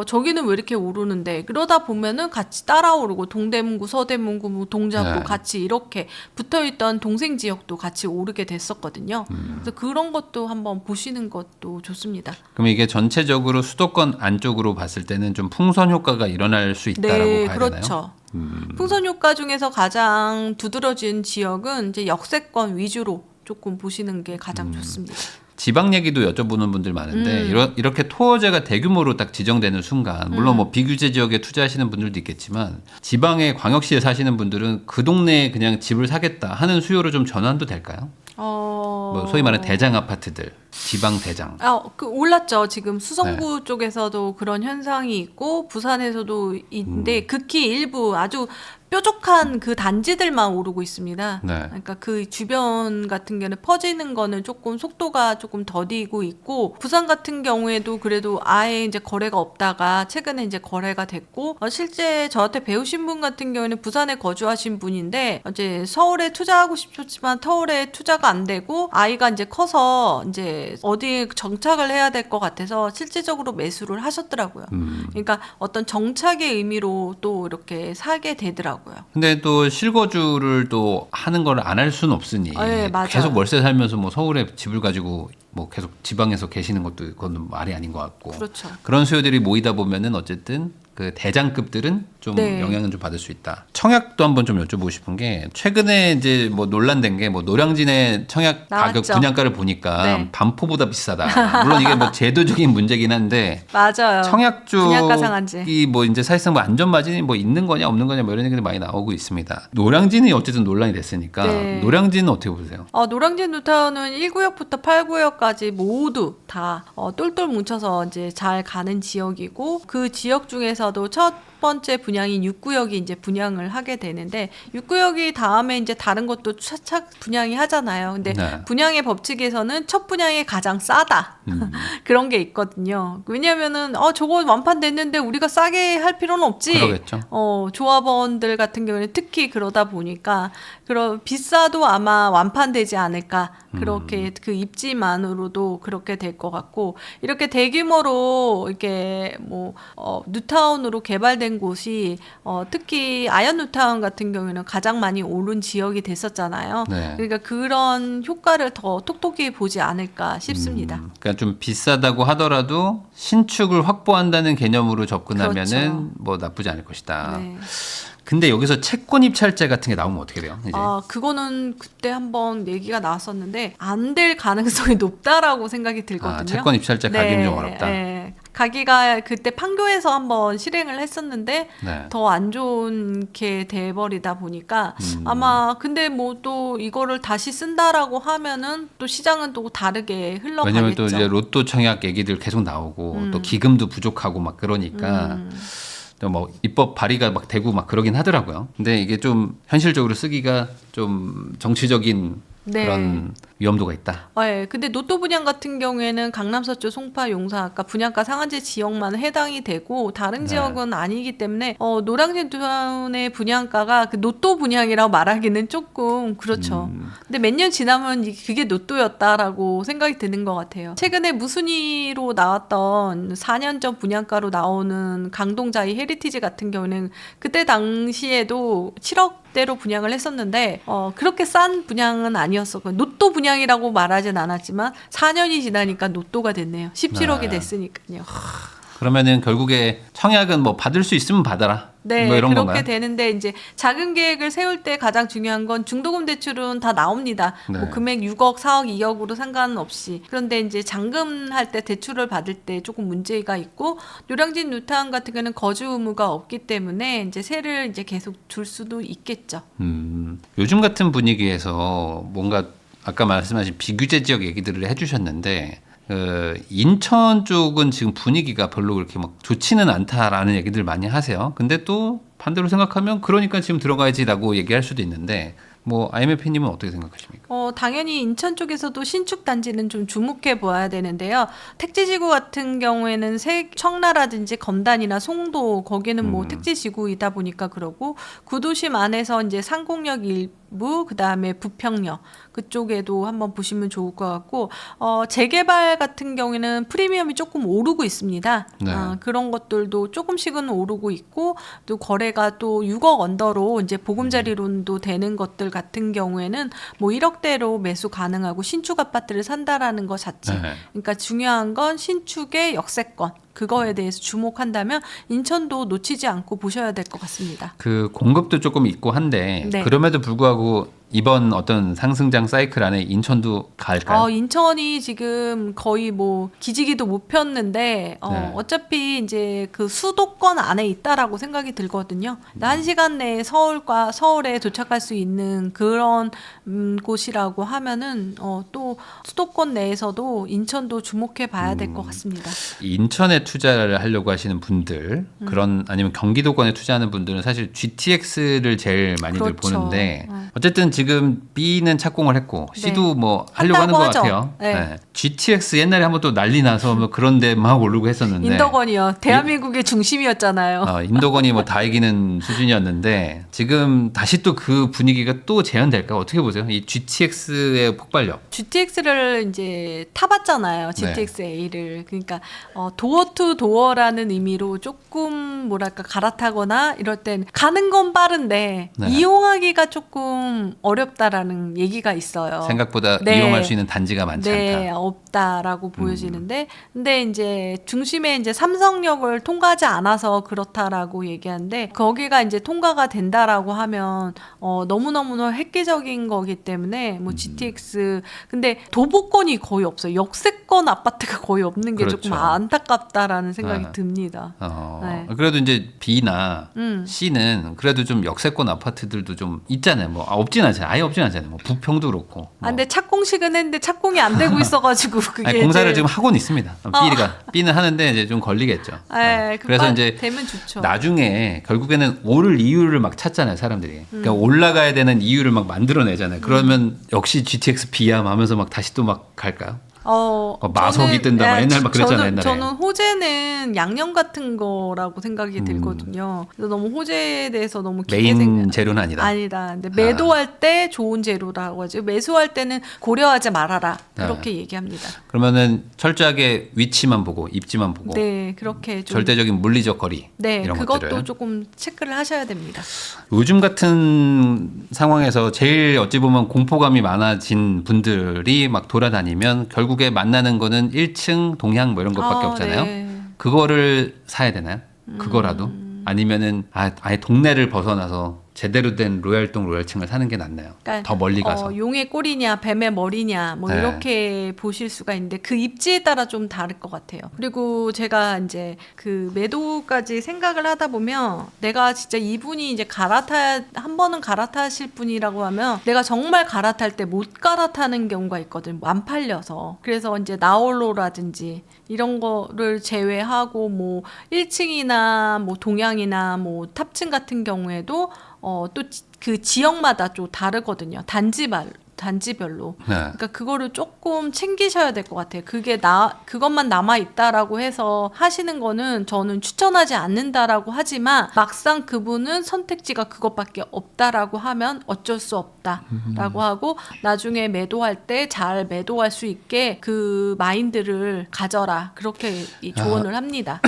저기는 왜 이렇게 오르는데 그러다 보면은 같이 따라 오르고 동대문구, 서대문구, 뭐 동작구
네.
같이 이렇게 붙어있던 동생 지역도 같이 오르게 됐었거든요. 그래서 그런 것도 한번 보시는 것도 좋습니다.
그럼 이게 전체적으로 수도권 안쪽으로 봤을 때는 좀 풍선 효과가 일어날 수 있다라고
네,
봐야
그렇죠.
되나요?
풍선 효과 중에서 가장 두드러진 지역은 이제 역세권 위주로 조금 보시는 게 가장 좋습니다.
지방 얘기도 여쭤보는 분들 많은데 이렇게 토어제가 대규모로 딱 지정되는 순간 물론 뭐 비규제 지역에 투자하시는 분들도 있겠지만 지방의 광역시에 사시는 분들은 그 동네에 그냥 집을 사겠다 하는 수요로 좀 전환도 될까요? 뭐 소위 말하는 대장 아파트들, 지방 대장.
올랐죠. 지금 수성구 쪽에서도 그런 현상이 있고 부산에서도 있는데 극히 일부 아주 뾰족한 그 단지들만 오르고 있습니다.
네.
그러니까 그 주변 같은 경우는 퍼지는 거는 조금 속도가 조금 더디고 있고 부산 같은 경우에도 그래도 아예 이제 거래가 없다가 최근에 이제 거래가 됐고 실제 저한테 배우신 분 같은 경우에는 부산에 거주하신 분인데 이제 서울에 투자하고 싶었지만 서울에 투자가 안 되고 아이가 이제 커서 이제 어디에 정착을 해야 될 것 같아서 실질적으로 매수를 하셨더라고요. 그러니까 어떤 정착의 의미로 또 이렇게 사게 되더라고요.
근데 또 실거주를 또 하는 걸 안 할 수는 없으니
네, 맞아요.
계속 월세 살면서 뭐 서울에 집을 가지고 뭐 계속 지방에서 계시는 것도 그건 말이 아닌 것 같고
그렇죠.
그런 수요들이 모이다 보면은 어쨌든 그 대장급들은 좀
네.
영향을 좀 받을 수 있다. 청약도 한번 좀 여쭤보고 싶은 게 최근에 이제 뭐 논란된 게 뭐 노량진의 청약 가격
나왔죠.
분양가를 보니까
네.
반포보다 비싸다. 물론 이게 뭐 제도적인 문제긴 한데
맞아요.
청약
분양가 상한제.
쪽이 뭐 이제 사실상 뭐 안전 마진이 뭐 있는 거냐 없는 거냐 뭐 이런 얘기도 많이 나오고 있습니다. 노량진이 어쨌든 논란이 됐으니까
네.
노량진은 어떻게 보세요?
노량진 뉴타운은 1구역부터 8구역까지 모두 다 똘똘 뭉쳐서 이제 잘 가는 지역이고 그 지역 중에서도 첫 번째 분양인 6구역이 이제 분양을 하게 되는데 6구역이 다음에 이제 다른 것도 차착 분양이 하잖아요. 근데
네.
분양의 법칙에서는 첫 분양이 가장 싸다. 그런 게 있거든요. 왜냐면은 저거 완판됐는데 우리가 싸게 할 필요는 없지.
그러겠죠.
조합원들 같은 경우는 특히 그러다 보니까 비싸도 아마 완판되지 않을까. 그렇게 그 입지만으로도 그렇게 될 것 같고 이렇게 대규모로 이렇게 뭐 뉴타운으로 개발된 곳이 특히 아현 뉴타운 같은 경우에는 가장 많이 오른 지역이 됐었잖아요.
네.
그러니까 그런 효과를 더 톡톡히 보지 않을까 싶습니다.
그러니까 좀 비싸다고 하더라도 신축을 확보한다는 개념으로 접근하면은
그렇죠.
뭐 나쁘지 않을 것이다.
네.
근데 여기서 채권 입찰제 같은 게 나오면 어떻게 돼요? 이제
그거는 그때 한번 얘기가 나왔었는데 안 될 가능성이 높다라고 생각이 들거든요.
채권 입찰제 가기는 좀 어렵다.
네. 가기가 그때 판교에서 한번 실행을 했었는데
네.
더 안 좋게 돼버리다 보니까 아마 근데 뭐 또 이거를 다시 쓴다라고 하면은 또 시장은 또 다르게 흘러가겠죠.
왜냐면 또 이제 로또 청약 얘기들 계속 나오고 또 기금도 부족하고 막 그러니까 또 뭐 입법 발의가 막 되고 막 그러긴 하더라고요. 근데 이게 좀 현실적으로 쓰기가 좀 정치적인
네.
그런 위험도가 있다.
네, 근데 노또 분양 같은 경우에는 강남 서초 송파 용산 아까 분양가 상한제 지역만 해당이 되고 다른
네.
지역은 아니기 때문에 노량진 투타운의 분양가가 그 노또 분양이라고 말하기는 조금 그렇죠. 근데 몇 년 지나면 그게 노또였다라고 생각이 드는 것 같아요. 최근에 무순위로 나왔던 4년 전 분양가로 나오는 강동자이 헤리티지 같은 경우는 그때 당시에도 7억 대로 분양을 했었는데 그렇게 싼 분양은 아니었었고 노또 분양이라고 말하진 않았지만 4년이 지나니까 노또가 됐네요. 17억이
네.
됐으니까요.
그러면은 결국에 청약은 뭐 받을 수 있으면 받아라.
네,
뭐 이런
그렇게
건가요?
되는데 이제 자금 계획을 세울 때 가장 중요한 건 중도금 대출은 다 나옵니다.
네.
뭐 금액 6억, 4억, 2억으로 상관없이. 그런데 이제 잔금할 때 대출을 받을 때 조금 문제가 있고 노량진 뉴타운 같은 경우는 거주 의무가 없기 때문에 이제 세를 이제 계속 줄 수도 있겠죠.
요즘 같은 분위기에서 뭔가 아까 말씀하신 비규제 지역 얘기들을 해주셨는데 인천 쪽은 지금 분위기가 별로 그렇게 막 좋지는 않다라는 얘기들 많이 하세요. 근데 또 반대로 생각하면 그러니까 지금 들어가야지라고 얘기할 수도 있는데 뭐 IMF님은 어떻게 생각하십니까?
당연히 인천 쪽에서도 신축 단지는 좀 주목해 보아야 되는데요. 택지지구 같은 경우에는 청라라든지 검단이나 송도 거기는 뭐 택지지구이다 보니까 그러고 구도심 안에서 이제 상공역 일부 그다음에 부평역 그쪽에도 한번 보시면 좋을 것 같고 재개발 같은 경우에는 프리미엄이 조금 오르고 있습니다.
네.
그런 것들도 조금씩은 오르고 있고 또 거래가 또 6억 언더로 이제 보금자리론도 되는 것들 같은 경우에는 뭐 1억대로 매수 가능하고 신축 아파트를 산다라는 것 자체.
네.
그러니까 중요한 건 신축의 역세권. 그거에 대해서 주목한다면 인천도 놓치지 않고 보셔야 될 것 같습니다.
그 공급도 조금 있고 한데
네.
그럼에도 불구하고 이번 어떤 상승장 사이클 안에 인천도 갈까요?
인천이 지금 거의 뭐 기지기도 못 폈는데
네.
어차피 이제 그 수도권 안에 있다라고 생각이 들거든요. 1시간 내에 서울에 도착할 수 있는 그런 곳이라고 하면은 또 수도권 내에서도 인천도 주목해 봐야 될 것 같습니다.
인천에 투자를 하려고 하시는 분들 그런 아니면 경기도권에 투자하는 분들은 사실 GTX를 제일 많이들
그렇죠.
보는데 어쨌든 지금 B는 착공을 했고 C도 뭐 하려고 하는
한다고
것
하죠.
같아요.
네.
GTX 옛날에 한번 또 난리 나서 뭐 그런 데 막 오르고 했었는데
인덕원이요. 대한민국의 중심이었잖아요.
인도건이 뭐 다 이기는 수준이었는데 지금 다시 또 그 분위기가 또 재현될까 어떻게 보세요? 이 GTX의 폭발력.
GTX를 이제 타봤잖아요. GTX A를. 그러니까 도어 투 도어라는 의미로 조금 뭐랄까 갈아타거나 이럴 땐 가는 건 빠른데
네.
이용하기가 조금 어렵다라는 얘기가 있어요.
생각보다
네.
이용할 수 있는 단지가 많지
네,
않다.
없다라고 보여지는데, 근데 이제 중심에 이제 삼성역을 통과하지 않아서 그렇다라고 얘기하는데, 거기가 이제 통과가 된다라고 하면 너무너무 획기적인 거기 때문에 뭐 GTX 근데 도보권이 거의 없어요. 역세권 아파트가 거의 없는 게
그렇죠.
조금 안타깝다라는 생각이
네.
듭니다. 네.
그래도 이제 B나 C는 그래도 좀 역세권 아파트들도 좀 있잖아요. 뭐 없진 않잖아요. 아예 없진 않잖아요. 뭐 부평도 그렇고. 뭐.
아, 근데 착공식은 했는데 착공이 안 되고 있어가지고 그게
아니, 공사를
이제-
지금 하고는 있습니다. B는 하는데 이제 좀 걸리겠죠.
네,
그래서 이제
되면 좋죠.
나중에 결국에는 오를 이유를 막 찾잖아요, 사람들이. 그러니까 올라가야 되는 이유를 막 만들어내잖아요. 그러면 역시 GTX B야 하면서 막 다시 또 막 갈까요? 마석이 뜬다, 막 옛날 막 그랬잖아요, 옛날에.
저는 호재는 양념 같은 거라고 생각이 들거든요. 그래서 너무 호재에 대해서 너무 깊게
메인 재료는 아니다.
아니다. 근데 매도할 때 좋은 재료라고 하죠. 매수할 때는 고려하지 말아라. 그렇게 얘기합니다.
그러면은 철저하게 위치만 보고 입지만 보고
네, 그렇게 좀
절대적인 물리적 거리
네,
이런
그것도
것들을
조금 체크를 하셔야 됩니다.
요즘 같은 상황에서 제일 어찌 보면 공포감이 많아진 분들이 막 돌아다니면 결국에 만나는 거는 1층 동향 뭐 이런 것밖에 없잖아요.
네.
그거를 사야 되나요? 그거라도 아니면은 아예 동네를 벗어나서 제대로 된 로얄동 로얄층을 사는 게 낫나요?
그러니까
더 멀리 가서.
용의 꼬리냐 뱀의 머리냐 뭐
네.
이렇게 보실 수가 있는데 그 입지에 따라 좀 다를 것 같아요. 그리고 제가 이제 그 매도까지 생각을 하다 보면 내가 진짜 이분이 이제 한 번은 갈아타실 분이라고 하면 내가 정말 갈아탈 때 못 갈아타는 경우가 있거든. 안 팔려서. 그래서 이제 나홀로라든지 이런 거를 제외하고 뭐 1층이나 뭐 동양이나 뭐 탑층 같은 경우에도 또 그 지역마다 좀 다르거든요. 단지별로.
네.
그러니까 그거를 조금 챙기셔야 될 것 같아요. 그것만 남아 있다라고 해서 하시는 거는 저는 추천하지 않는다라고 하지만 막상 그분은 선택지가 그것밖에 없다라고 하면 어쩔 수 없다라고 하고 나중에 매도할 때 잘 매도할 수 있게 그 마인드를 가져라. 그렇게 조언을 합니다.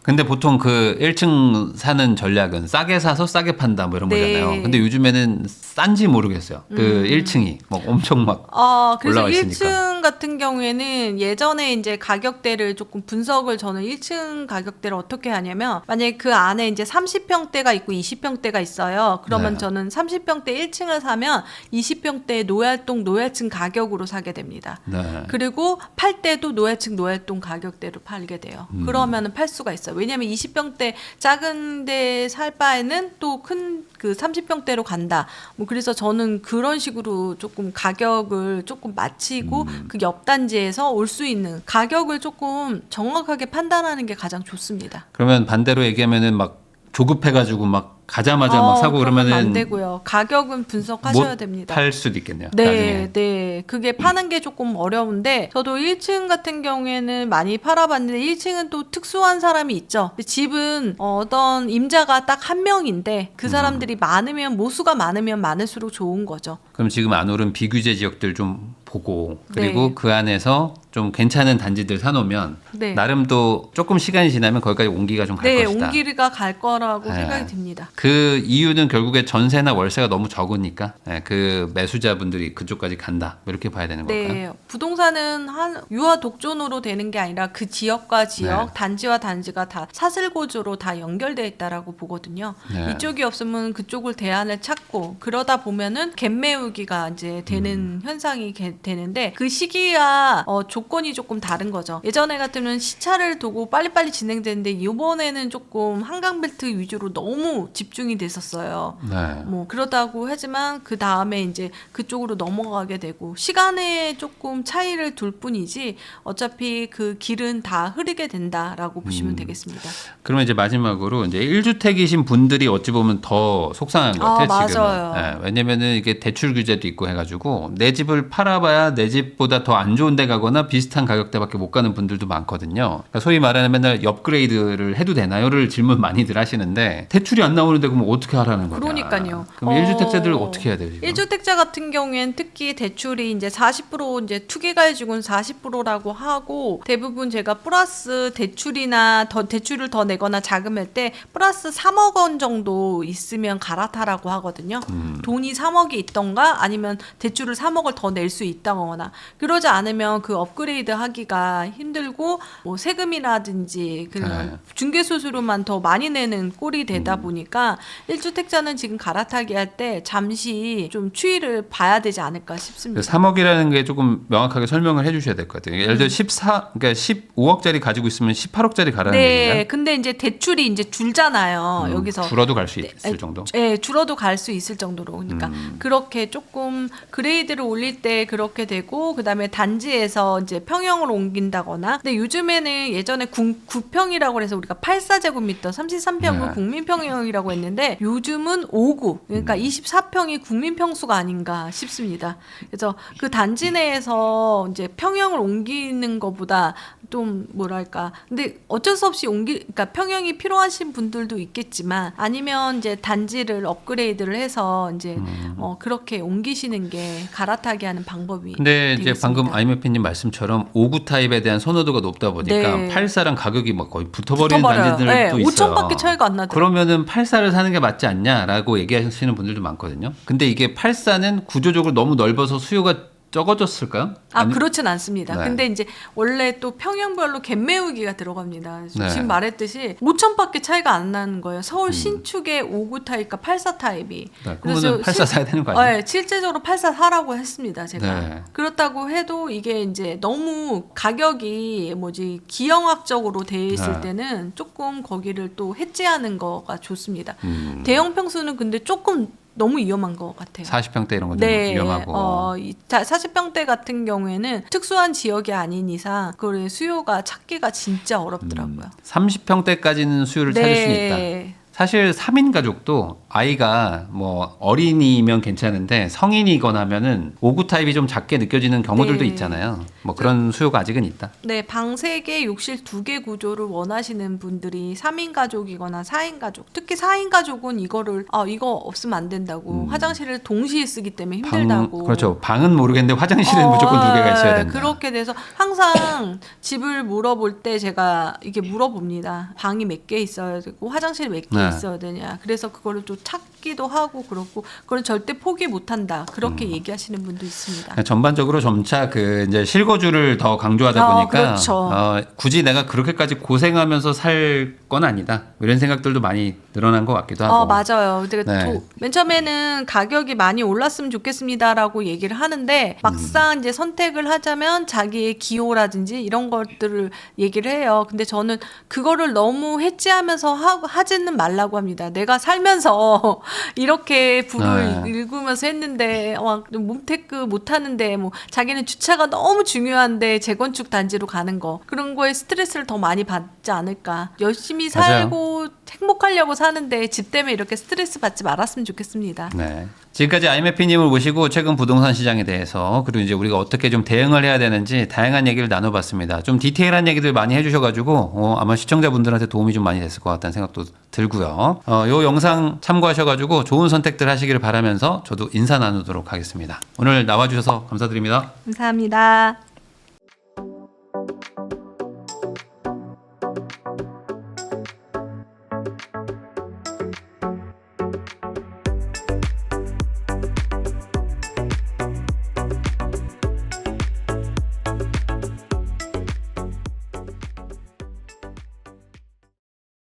근데 보통 그 1층 사는 전략은 싸게 사서 싸게 판다 뭐 이런
네.
거잖아요. 근데 요즘에는 싼지 모르겠어요. 그 1층이 막 엄청 막
그래서
올라와 있으니까.
1층 같은 경우에는 예전에 이제 가격대를 조금 분석을 저는 1층 가격대를 어떻게 하냐면 만약에 그 안에 이제 30평대가 있고 20평대가 있어요. 그러면
네.
저는 30평대 1층을 사면 20평대 노얄층 가격으로 사게 됩니다.
네.
그리고 팔 때도 노얄층 가격대로 팔게 돼요. 그러면은 팔 수가 있어요. 왜냐하면 20평대 작은 데 살 바에는 또 큰 그 30평대로 간다. 뭐 그래서 저는 그런 식으로 조금 가격을 조금 맞추고 그 옆 단지에서 올 수 있는 가격을 조금 정확하게 판단하는 게 가장 좋습니다.
그러면 반대로 얘기하면은 막 조급해가지고 막 가자마자 막 사고
그러면
그러면은
안 되고요. 가격은 분석하셔야
못
됩니다.
팔 수도 있겠네요. 나중에.
네, 네. 그게 파는 게 조금 어려운데 저도 1층 같은 경우에는 많이 팔아봤는데 1층은 또 특수한 사람이 있죠. 집은 어떤 임자가 딱 한 명인데 그 사람들이 많으면 모수가 많으면 많을수록 좋은 거죠.
그럼 지금 안 오른 비규제 지역들 좀 보고 그리고
네.
그 안에서 좀 괜찮은 단지들 사놓으면
네.
나름 또 조금 시간이 지나면 거기까지 온기가 좀 갈
네,
것이다.
온기가 갈 거라고
네.
생각이 듭니다.
그 이유는 결국에 전세나 월세가 너무 적으니까 그 매수자분들이 그쪽까지 간다 이렇게 봐야 되는 걸까요?
네, 부동산은 유아 독존으로 되는 게 아니라 그 지역과 지역,
네.
단지와 단지가 다 사슬고조로 다 연결되어 있다라고 보거든요.
네.
이쪽이 없으면 그쪽을 대안을 찾고 그러다 보면은 갭매우기가 이제 되는 현상이 되는데 그 시기가 조건이 조금 다른 거죠. 예전에 같으면 시차를 두고 빨리빨리 진행되는데 이번에는 조금 한강벨트 위주로 너무 집중이 됐었어요.
네.
뭐 그러다고 하지만 그 다음에 이제 그쪽으로 넘어가게 되고 시간에 조금 차이를 둘 뿐이지 어차피 그 길은 다 흐르게 된다라고 보시면 되겠습니다.
그러면 이제 마지막으로 이제 1주택이신 분들이 어찌 보면 더 속상한 것 같아요. 지금은.
맞아요.
네, 왜냐면은 이게 대출 규제도 있고 해가지고 내 집을 팔아봐야 내 집보다 더 안 좋은 데 가거나 비슷한 가격대밖에 못 가는 분들도 많거든요. 그러니까 소위 말하는 맨날 업그레이드를 해도 되나요를 질문 많이들 하시는데 대출이 안 나오는데 그럼 어떻게 하라는 거냐.
그러니까요.
그럼 1주택자들 어떻게 해야 돼요, 지금?
1주택자 같은 경우엔 특히 대출이 이제 40% 이제 투기가해주고는 40%라고 하고 대부분 제가 플러스 대출이나 대출을 더 내거나 자금할 때 플러스 3억 원 정도 있으면 갈아타라고 하거든요. 돈이 3억이 있던가 아니면 대출을 3억을 더 낼 수 있다거나 그러지 않으면 그 업그레이드 하기가 힘들고 뭐 세금이라든지 그냥
네.
중개수수료만 더 많이 내는 꼴이 되다 보니까 1주택자는 지금 갈아타기 할 때 잠시 좀 추이를 봐야 되지 않을까 싶습니다.
3억이라는 게 조금 명확하게 설명을 해주셔야 될 것 같아요. 예를 들어 14, 그러니까 15억짜리 가지고 있으면 18억짜리 가라는
네,
얘기예요.
근데 이제 대출이 이제 줄잖아요. 여기서
줄어도 갈 수 있을 정도.
네, 줄어도 갈 수 있을 정도로. 그러니까 그렇게 조금 그레이드를 올릴 때 그렇게 되고 그다음에 단지에서 이제 평형을 옮긴다거나. 근데 요즘에는 예전에 9평이라고 해서 우리가 84제곱미터 33평은
네.
국민평형이라고 했는데 요즘은 5구. 그러니까 24평이 국민평수가 아닌가 싶습니다. 그래서 그 단지 내에서 이제 평형을 옮기는 것보다 좀 뭐랄까. 근데 어쩔 수 없이 그러니까 평형이 필요하신 분들도 있겠지만 아니면 이제 단지를 업그레이드를 해서 이제 그렇게 옮기시는 게 갈아타게 하는 방법이
근데 이제
되겠습니다.
방금 아이메피님 말씀처럼 5구 타입에 대한 선호도가 높다 보니까
네.
84랑 가격이 막 거의 붙어버리는
붙어버려요.
단지들도
네,
있어요.
5천밖에 차이가 안 나더라고요.
그러면은 84를 사는 게 맞지 않냐라고 얘기하시는 분들도 많거든요. 근데 이게 84는 구조적으로 너무 넓어서 수요가 적어졌을까요?
그렇진 않습니다.
네.
근데 이제 원래 또 평형별로 갭매우기가 들어갑니다.
네.
지금 말했듯이 5천밖에 차이가 안 나는 거예요. 서울 신축의 5구 타입과 84 타입이.
네, 그러면 84 사야 되는 거 아니에요?
네, 실제적으로 84 사라고 했습니다. 제가.
네.
그렇다고 해도 이게 이제 너무 가격이 기형학적으로 돼 있을
네.
때는 조금 거기를 또 해지하는 거가 좋습니다. 대형 평수는 근데 조금 너무 위험한 것 같아요.
40평대 이런 건 좀
네,
위험하고.
40평대 같은 경우에는 특수한 지역이 아닌 이상 그 수요가 찾기가 진짜 어렵더라고요.
30평대까지는 수요를 찾을 수 있다. 사실 3인 가족도 아이가 뭐 어린이면 괜찮은데 성인이거나 하면은 5구 타입이 좀 작게 느껴지는 경우들도
네.
있잖아요. 뭐 그런 수요가 아직은 있다.
네, 방 3개, 욕실 2개 구조를 원하시는 분들이 3인 가족이거나 4인 가족, 특히 4인 가족은 이거 없으면 안 된다고 화장실을 동시에 쓰기 때문에 힘들다고.
그렇죠. 방은 모르겠는데 화장실은 무조건 2개가 있어야 된다.
그렇게 돼서 항상 집을 물어볼 때 제가 이게 물어봅니다. 방이 몇 개 있어야 되고 화장실이 몇 개
네.
있어야 되냐. 그래서 그거를 좀 찾기도 하고 그렇고 그걸 절대 포기 못한다. 그렇게 얘기하시는 분도 있습니다.
전반적으로 점차 이제 실거주를 더 강조하다 보니까
그렇죠.
굳이 내가 그렇게까지 고생하면서 살 건 아니다. 이런 생각들도 많이 늘어난 것 같기도 하고.
맞아요.
네.
맨 처음에는 가격이 많이 올랐으면 좋겠습니다라고 얘기를 하는데 막상 이제 선택을 하자면 자기의 기호라든지 이런 것들을 얘기를 해요. 근데 저는 그거를 너무 해지하면서 하지는 말라고 합니다. 내가 살면서 이렇게 불을
네.
일구면서 했는데 몸테크 못 하는데 뭐 자기는 주차가 너무 중요한데 재건축 단지로 가는 거 그런 거에 스트레스를 더 많이 받지 않을까. 열심히 살고 행복하려고 사는데 집 때문에 이렇게 스트레스 받지 말았으면 좋겠습니다.
네. 지금까지 아이메피님을 모시고 최근 부동산 시장에 대해서 그리고 이제 우리가 어떻게 좀 대응을 해야 되는지 다양한 얘기를 나눠봤습니다. 좀 디테일한 얘기들 많이 해주셔가지고 아마 시청자분들한테 도움이 좀 많이 됐을 것 같다는 생각도 들고요. 요 영상 참고하셔가지고 좋은 선택들 하시기를 바라면서 저도 인사 나누도록 하겠습니다. 오늘 나와주셔서 감사드립니다.
감사합니다.